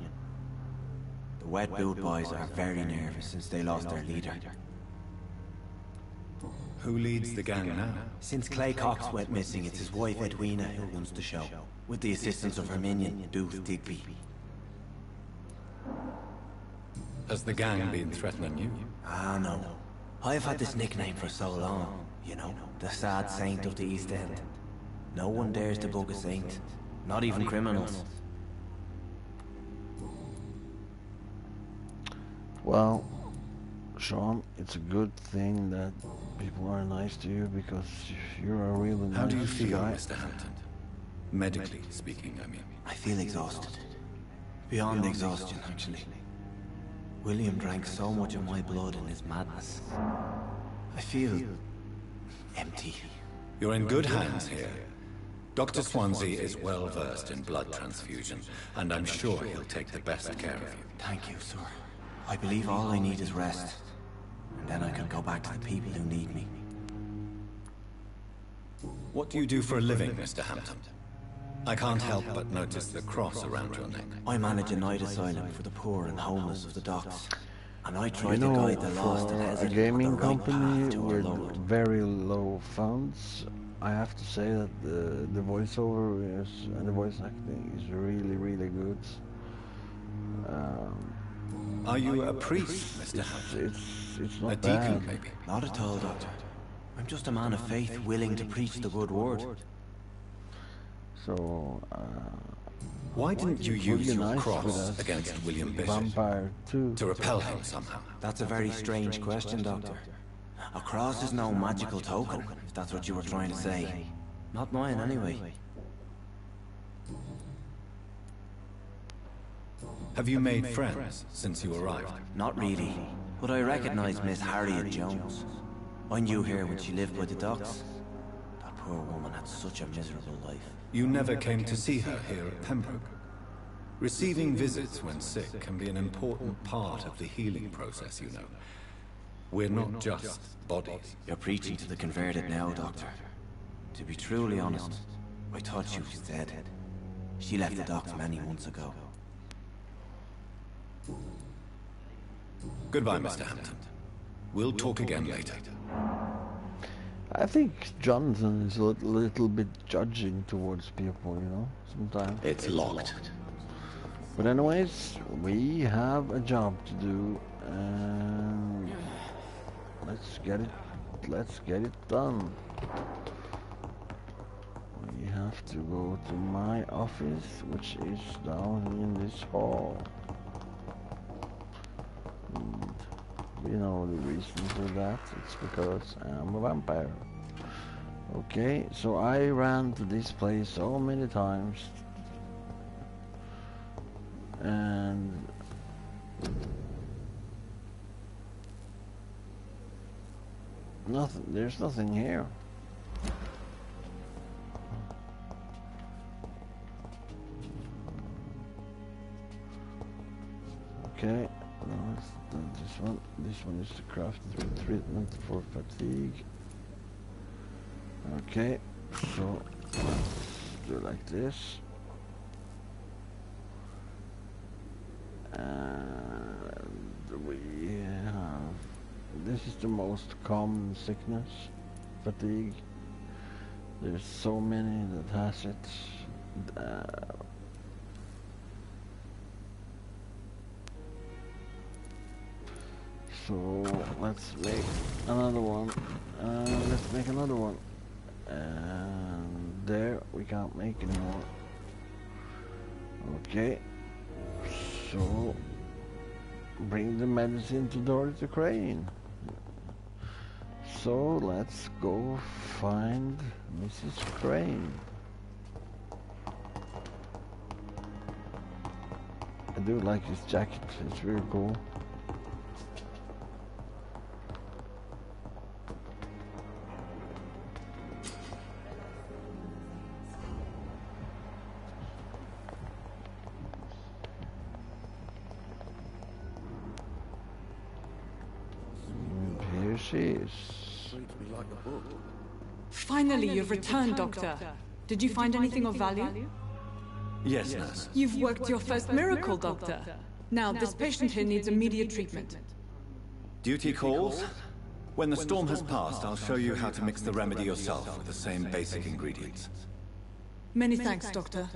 The Wet Boot boys are very nervous since they lost their leader. Who leads the gang now? Since Clay Cox went missing, it's his wife Edwina who runs the show, with the assistance of her minion, Booth Digby. Has the gang been threatening you? Ah, no. I've had this nickname for so long, you know, the sad saint of the East End. No one dares to bug a saint, not even criminals. Well, Sean, it's a good thing that people are nice to you because you're a really nice How do you feel, guy. Mr. Hampton? Medically speaking, I mean. I feel exhausted. Beyond exhaustion, actually. William drank so much of my blood in his madness. I feel empty. You're in good hands here. Dr. Swansea is well versed in blood transfusion, and I'm sure he'll take the best care of you. Thank you, sir. I believe all I need is rest. And then I can go back to the people who need me. What do you do for a living, Mr. Hampton? I can't help but notice the cross around your neck. I manage a night asylum for the poor and homeless of the docks. And I You tried to know, guide the lost and for a hesitant on the gaming right company path to our with Lord. very low funds, I have to say that the voiceover is and the voice acting is really, really good. Are you a priest, Mr. It's Hampton? it's A not deacon, bad. maybe? Not at all, Doctor. I'm just a man of faith willing to preach the good word. So Why didn't you it would use be your nice cross with us against William Bishop Vampyr 2. to repel him somehow? That's a very strange question, Doctor. A cross is no magical token, if that's what you were trying to say. Not mine, anyway. Have you made friends since you arrived? Not really. But I recognize Miss Harriet Jones. I knew her when she lived by the docks. That poor woman had such a miserable life. You never came to see her here at Pembroke. Receiving visits when sick can be an important part of the healing process, you know. We're not just bodies. You're preaching to the converted now, Doctor. To be truly honest, I thought she was dead. She left the docks many months ago. Goodbye, Mr. Hampton. We'll talk again later. I think Jonathan is a little bit judging towards people, you know, sometimes. It's locked. But anyways, we have a job to do, and let's get it done. We have to go to my office, which is down in this hall. And we know the reason for that. It's because I'm a vampire. Okay, so I ran to this place so many times, and there's nothing here. Okay, no, it's not this one. This one is the crafted treatment for fatigue. Okay, so let's do like this. And we have, this is the most common sickness, fatigue. There's so many that has it. So let's make another one. Let's make another one. And there, we can't make anymore. Okay. So bring the medicine to Dorothy Crane. So let's go find Mrs. Crane. I do like this jacket, it's really cool. Here she is. Finally, you've returned, Doctor. Did you find anything of value? Yes, nurse. You've worked your first miracle, Doctor. Now, this patient here needs immediate treatment. Duty calls? When the storm has passed, I'll show you how to mix the remedy yourself with the same basic ingredients. Many thanks, Doctor.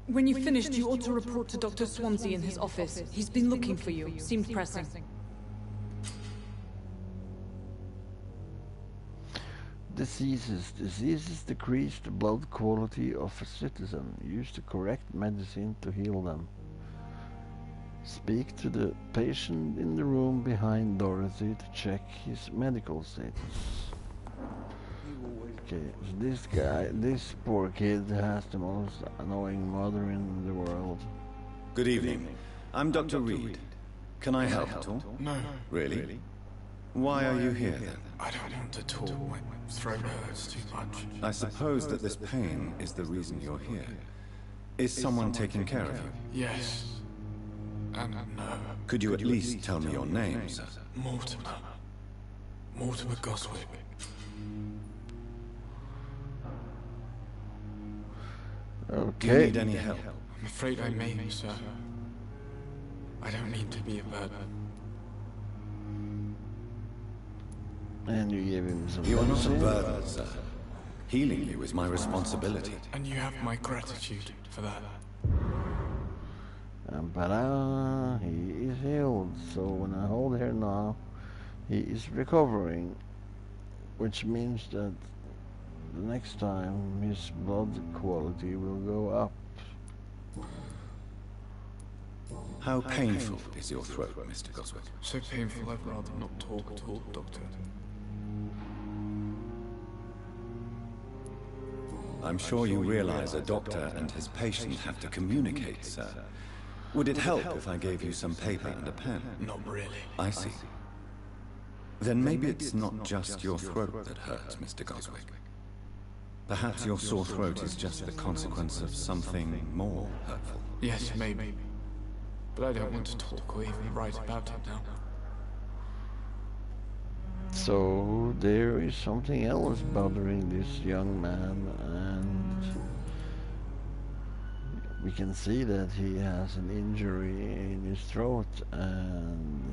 When you've finished, you ought to report to Dr. Swansea in his office. He's been looking for you. Seemed pressing. Diseases decrease the blood quality of a citizen. Use the correct medicine to heal them. Speak to the patient in the room behind Dorothy to check his medical status. Okay, so this poor kid has the most annoying mother in the world. Good evening. I'm Dr. Reed. Can I help at all? No. Really? Why are you here then? I don't want to talk. My throat hurts too much. I suppose that this pain is the reason you're here. Is someone taking care of you? Yes. And no. Could you at least tell me your name, sir? Mortimer. Mortimer Goswick. Do you need any help? I'm afraid I may, sir. I don't mean to be a burden. And you gave him some You are not a medicine. burden, sir. Healing you is my responsibility. And you have my gratitude for that. But he is healed, so when I hold here now, he is recovering, which means that the next time his blood quality will go up. How painful is your throat, Mr. Goswick? So painful I'd rather not talk at all, Doctor. I'm sure you realize a doctor and his patient have to communicate, sir. Would it help if I gave you some paper and a pen? Not really. I see. Then maybe it's not just your throat that hurts, Mr. Goswick. Perhaps your sore throat is just the consequence of something more hurtful. Yes, maybe. But I don't want to talk or even write about it now. So there is something else bothering this young man, and we can see that he has an injury in his throat, and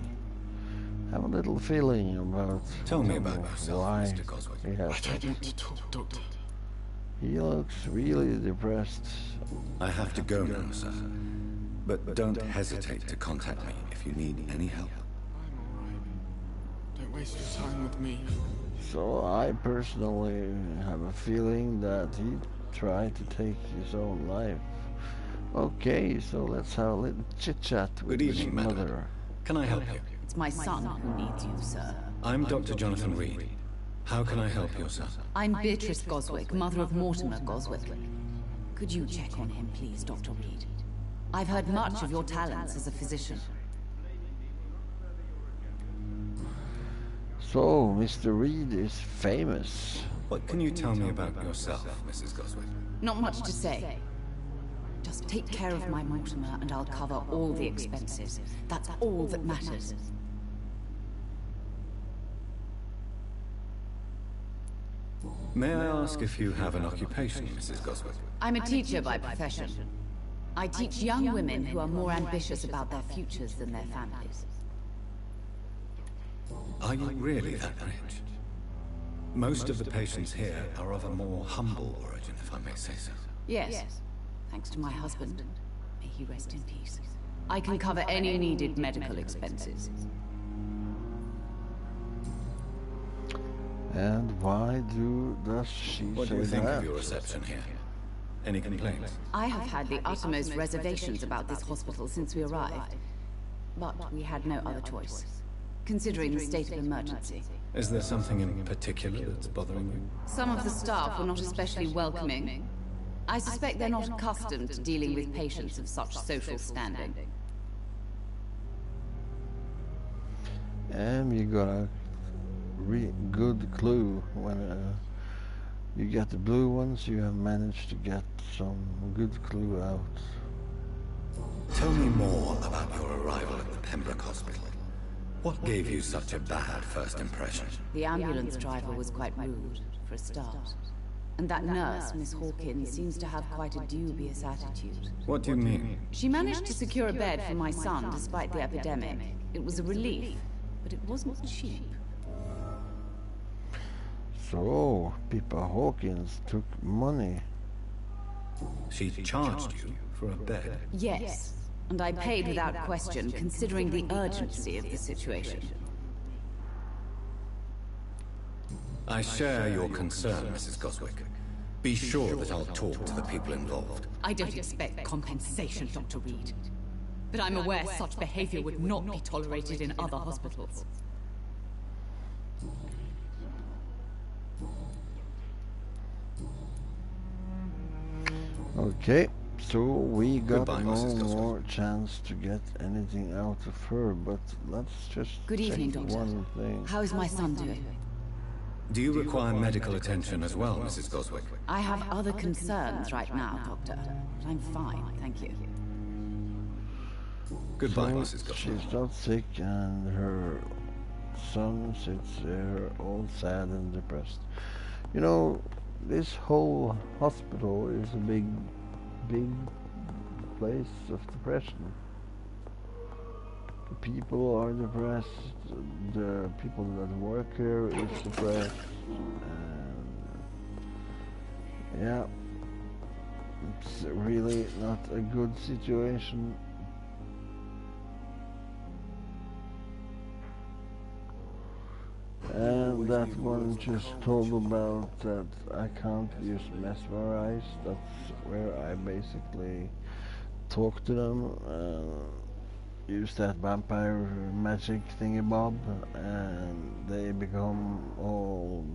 have a little feeling about Tell me about yourself, why I Mr. Goswick. he has don't that. want to talk, Doctor. He looks really depressed. I have to go now, sir. But don't hesitate to contact me if you need any help. I'm alright. Don't waste your time with me. So I personally have a feeling that he tried to take his own life. Okay, so let's have a little chit-chat with Good his evening, mother. madam. Can I help you? It's my son who needs you, sir. I'm Dr. Jonathan Reed. How can I help your son? I'm Beatrice Goswick, mother of Mortimer Goswick. Could you check on him, please, Dr. Reed? I've heard much of your talents as a physician. So, Mr. Reed is famous. What can you tell me about yourself, Mrs. Goswick? Not much to say. Just take care of my Mortimer and I'll cover all the expenses. That's all that matters. May I ask if you have an occupation, Mrs. Goswick? I'm a teacher by profession. I teach young women who are more ambitious about their futures than their families. Are you really that rich? Most of the patients here are of a more humble origin, if I may say so. Yes, thanks to my husband. May he rest in peace. I can cover any needed medical expenses. And why does she What say do you think that? of your reception here? Any complaints? I have had the uttermost reservations about this hospital since we arrived. But we had no other choice, considering the state of emergency. Is there something in particular that's bothering you? Some of the staff were not especially welcoming. I suspect they're not accustomed to dealing with patients of such social standing. And you got a good clue when you get the blue ones. You have managed to get some good clue out. Tell me more about your arrival at the Pembroke Hospital. What gave you such a bad first impression? The ambulance driver was quite rude, for a start. And that nurse, Miss Hawkins, seems to have quite a dubious attitude. What do you mean? She managed to secure a bed for my son despite the epidemic. It was a relief, but it wasn't cheap. So, Pippa Hawkins took money. She charged you for a bed? Yes, and I paid without question, considering the urgency of the situation. I share your concern, Mrs. Goswick. Be sure that I'll talk to the people involved. I don't expect compensation, Dr. Reed. But I'm aware such behavior would not be tolerated in other hospitals. Okay, so we got Goodbye, no Mrs. Goswick. more chance to get anything out of her, but let's just Good evening, check Doctor. one thing. How is my son doing? Do you require medical attention as well, Mrs. Goswick? I have other concerns right now, Doctor. But I'm fine, thank you. Goodbye, So Mrs. Goswick. she's not sick, and her son sits there all sad and depressed. You know, this whole hospital is a big place of depression. people are depressed, the people that work here is depressed, and yeah, it's really not a good situation. And that one just told about that I can't use mesmerize. That's where I basically talk to them, use that vampire magic thingy bob, and they become all.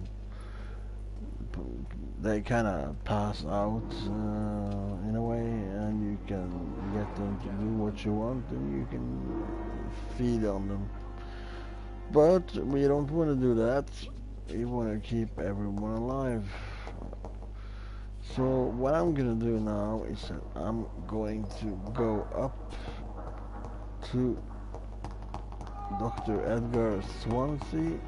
They kind of pass out in a way, and you can get them to do what you want, and you can feed on them. But we don't want to do that. We want to keep everyone alive. So what I'm gonna do now is that I'm going to go up to Dr. Edgar Swansea,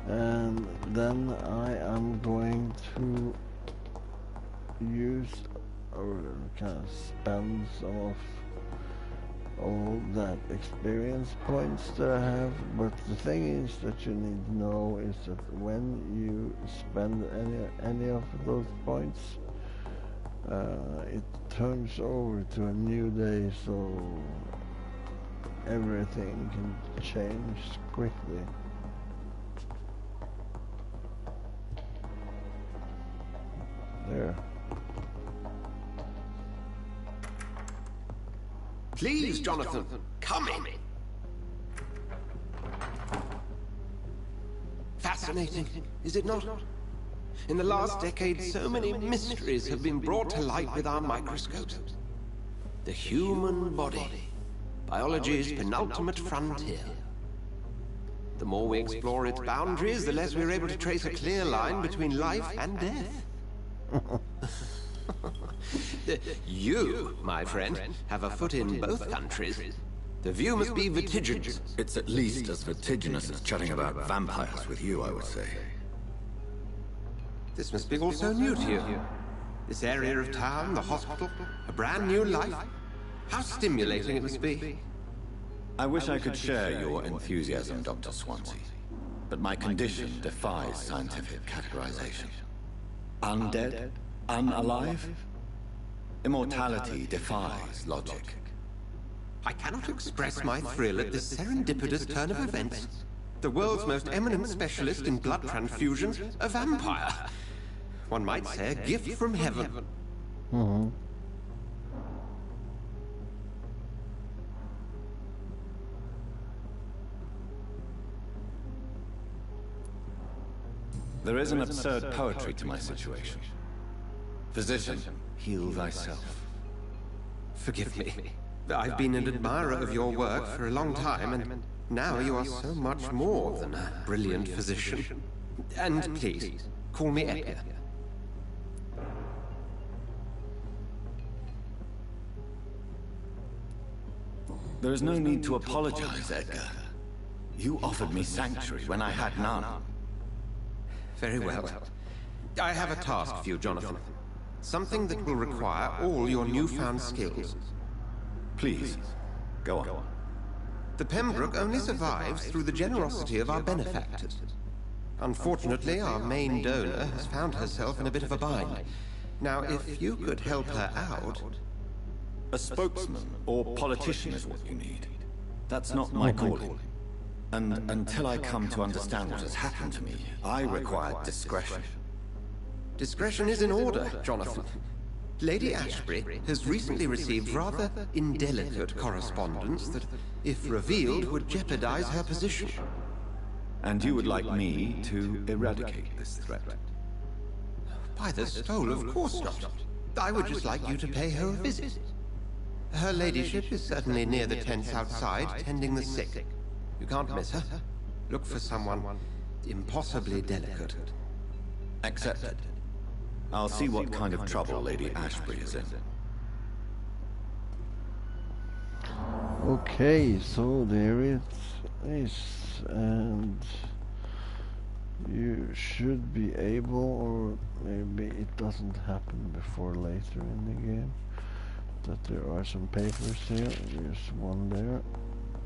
and then I am going to use or kind of spend some of all that experience points that I have. But the thing is that you need to know is that when you spend any of those points, it turns over to a new day, so everything can change quickly. There. Please, Jonathan, come in. Fascinating, is it not? In the last decade, so many mysteries have been brought to light with our microscopes. The human body, biology's penultimate frontier. The more we explore its boundaries, the less we're able to trace a clear line between life and death. You, my friend, have a foot in both countries. The view must be vertiginous. It's at least as vertiginous as chatting about vampires with you, I would say. This must be all so new to you. This area of town, the hospital, a brand new life. How stimulating it must be. I wish I could share your enthusiasm, Dr. Swansea, but my condition defies scientific categorization. Undead? Unalive? Immortality defies logic. I cannot express my thrill at this serendipitous turn of events. The world's most eminent specialist in blood transfusions, a vampire. One might say a gift from heaven. Mm-hmm. There is an absurd poetry to my situation. Physician, heal thyself. Forgive me. I've been an admirer of your work for a long time, and now you are so much more than a brilliant physician. And please, call me Edgar. There is no need to apologize, Edgar. You offered me sanctuary when I had none. Very well. I have a task for you, Jonathan. Something that will require all your newfound skills. Please, go on. The Pembroke only survives through the generosity of our benefactors. Unfortunately, our main donor has found herself in a bit of a bind. Now, if you could help her out... A spokesman or politician is what you need. That's not my calling. And until I come to understand what has happened to me, I require discretion. Discretion is in order, Jonathan. Lady Ashbury has recently received rather indelicate correspondence that, if revealed, would jeopardize her position. And you would like me to eradicate this threat? By the stole, of course not. I would just like you to pay her a visit. Her ladyship is certainly near the tents outside, tending the sick. You can't miss her. Look for someone impossibly delicate. Accepted. I'll see what kind of trouble Lady Ashbury is in. Okay, so there it is, and you should be able, or maybe it doesn't happen before later in the game, that there are some papers here. There's one there.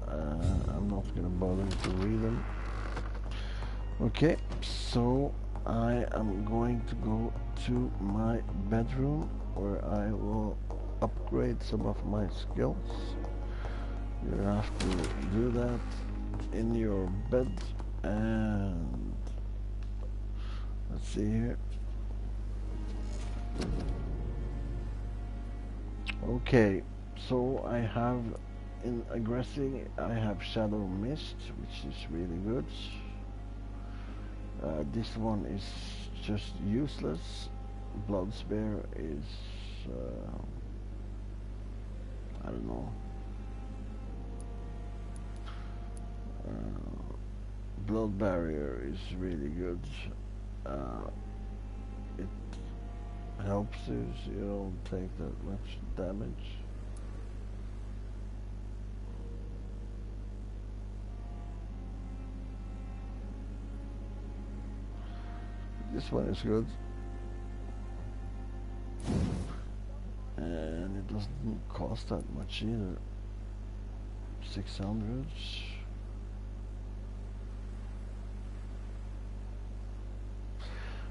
I'm not gonna bother to read them. Okay, so I am going to go to my bedroom where I will upgrade some of my skills. You have to do that in your bed, and let's see here. Okay, so I have in aggressing I have Shadow Mist, which is really good. This one is just useless. Blood Spear is I don't know. Blood Barrier is really good. It helps you so you don't take that much damage. This one is good. And it doesn't cost that much either. 600.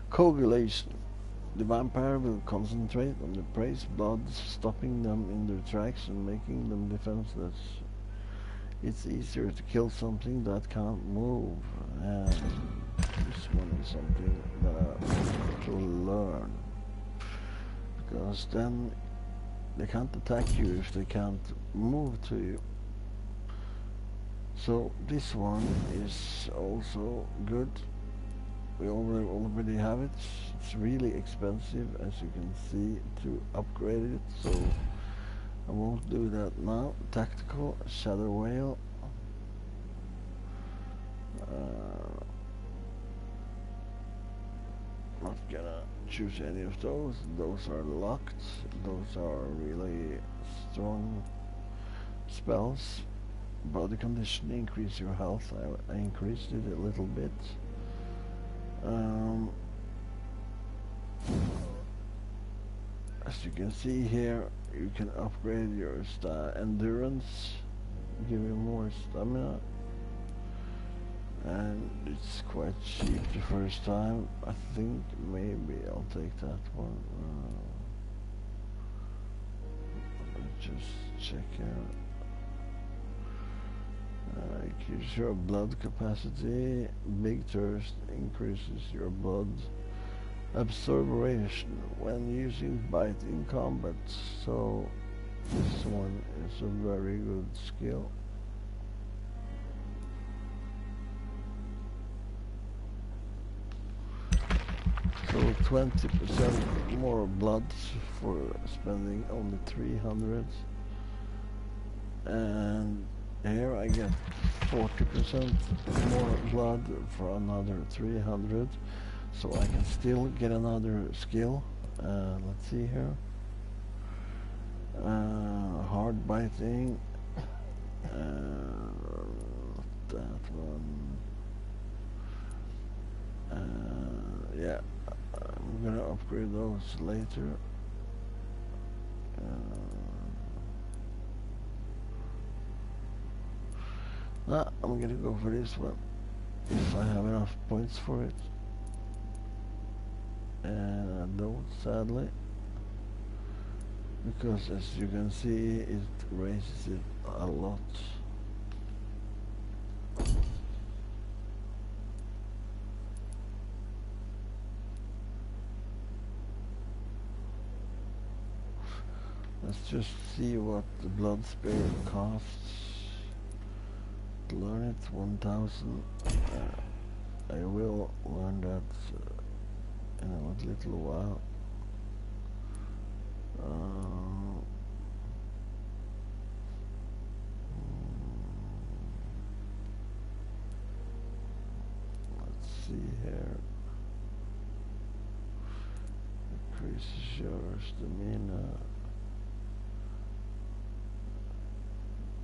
Coagulation. The vampire will concentrate on the prey's blood, stopping them in their tracks and making them defenseless. It's easier to kill something that can't move, and this one is something that I have to learn, because then they can't attack you if they can't move to you. So this one is also good. We already have it. It's really expensive, as you can see, to upgrade it, so I won't do that now. Tactical, Shadow Whale. Not gonna choose any of those. Those are locked. Those are really strong spells. Body condition, increase your health. I increased it a little bit. As you can see here, you can upgrade your endurance, give you more stamina, and it's quite cheap the first time. I think maybe I'll take that one. Let me just check here. Increases your blood capacity. Big thirst increases your blood absorption when using bite in combat. So this one is a very good skill. So 20% more blood for spending only 300, and here I get 40% more blood for another 300, so I can still get another skill. Let's see here. Hard biting. That one. Yeah, I'm gonna upgrade those later. I'm gonna go for this one if I have enough points for it, and I don't, sadly, because as you can see it raises it a lot. Let's just see what the blood spear costs. To learn it, 1000. I will learn that in a little while. Let's see here. Increases your stamina.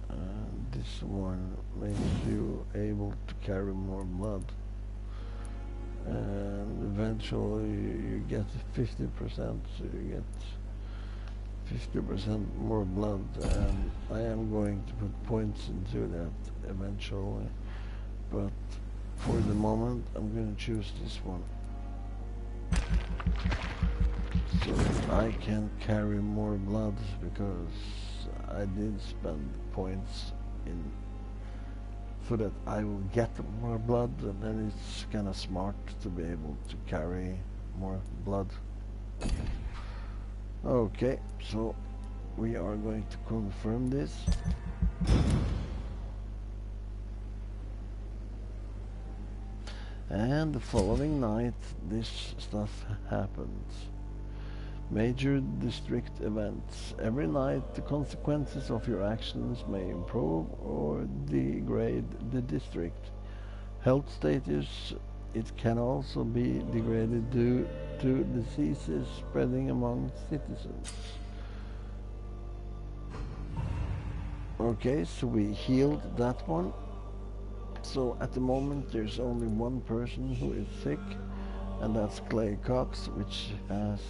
And this one makes you able to carry more blood, and eventually you get 50%, so you get 50% more blood, and I am going to put points into that eventually, but for the moment I'm going to choose this one so I can carry more blood, because I did spend points in so that I will get more blood, and then it's kind of smart to be able to carry more blood. Okay, so we are going to confirm this. And the following night, this stuff happens. Major district events. Every night, the consequences of your actions may improve or degrade the district. Health status. It can also be degraded due to diseases spreading among citizens. Okay, so we healed that one. So at the moment there's only one person who is sick, and that's Clay Cox, which has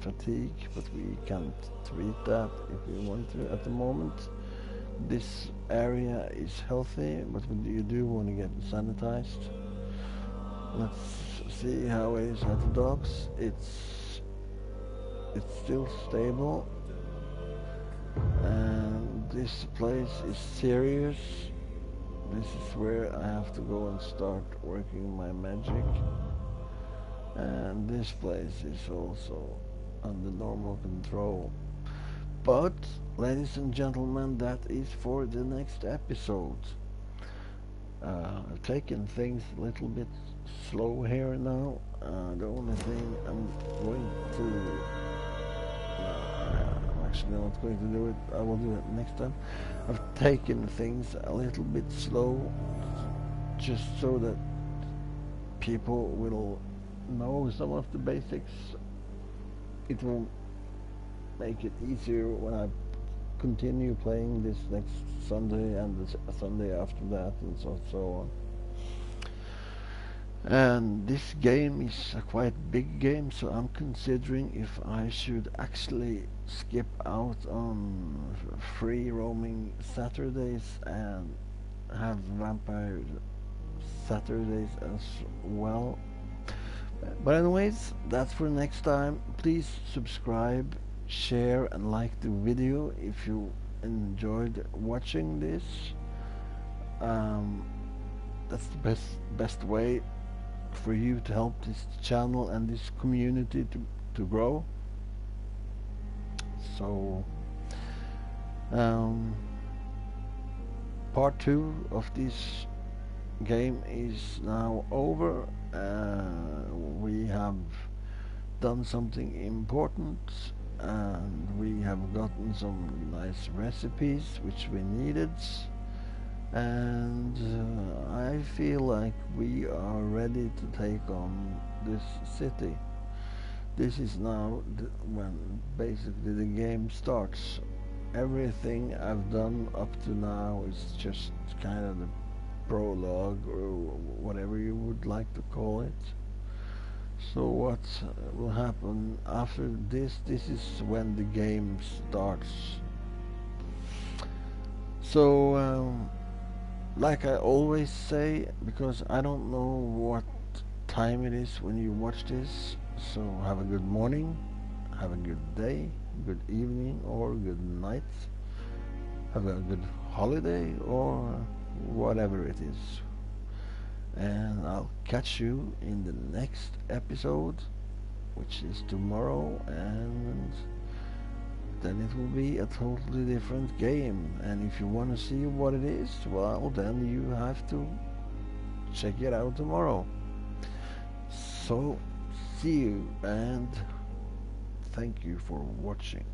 fatigue, but we can't treat that if we want to at the moment. This area is healthy, but you do want to get sanitized. Let's see how it is at the docks. It's still stable, and this place is serious. This is where I have to go and start working my magic, and this place is also under normal control. But ladies and gentlemen, that is for the next episode. I've taken things a little bit slow here now. The only thing I'm going to... I'm actually not going to do it. I will do it next time. I've taken things a little bit slow, just so that people will know some of the basics. It will make it easier when I continue playing this next Sunday and the Sunday after that, and so on. And this game is a quite big game, so I'm considering if I should actually skip out on free roaming Saturdays and have Vampyr Saturdays as well. But anyways, that's for next time. Please subscribe, share and like the video if you enjoyed watching this. That's the best way for you to help this channel and this community to grow. So part 2 of this game is now over. We have done something important, and we have gotten some nice recipes which we needed, and I feel like we are ready to take on this city. This is now when basically the game starts. Everything I've done up to now is just kind of the prologue, or whatever you would like to call it. So what will happen after this? This is when the game starts. So like I always say, because I don't know what time it is when you watch this, so have a good morning, have a good day, good evening or good night, have a good holiday or whatever it is, and I'll catch you in the next episode, which is tomorrow, and then it will be a totally different game. And if you want to see what it is, well, then you have to check it out tomorrow. So see you, and thank you for watching.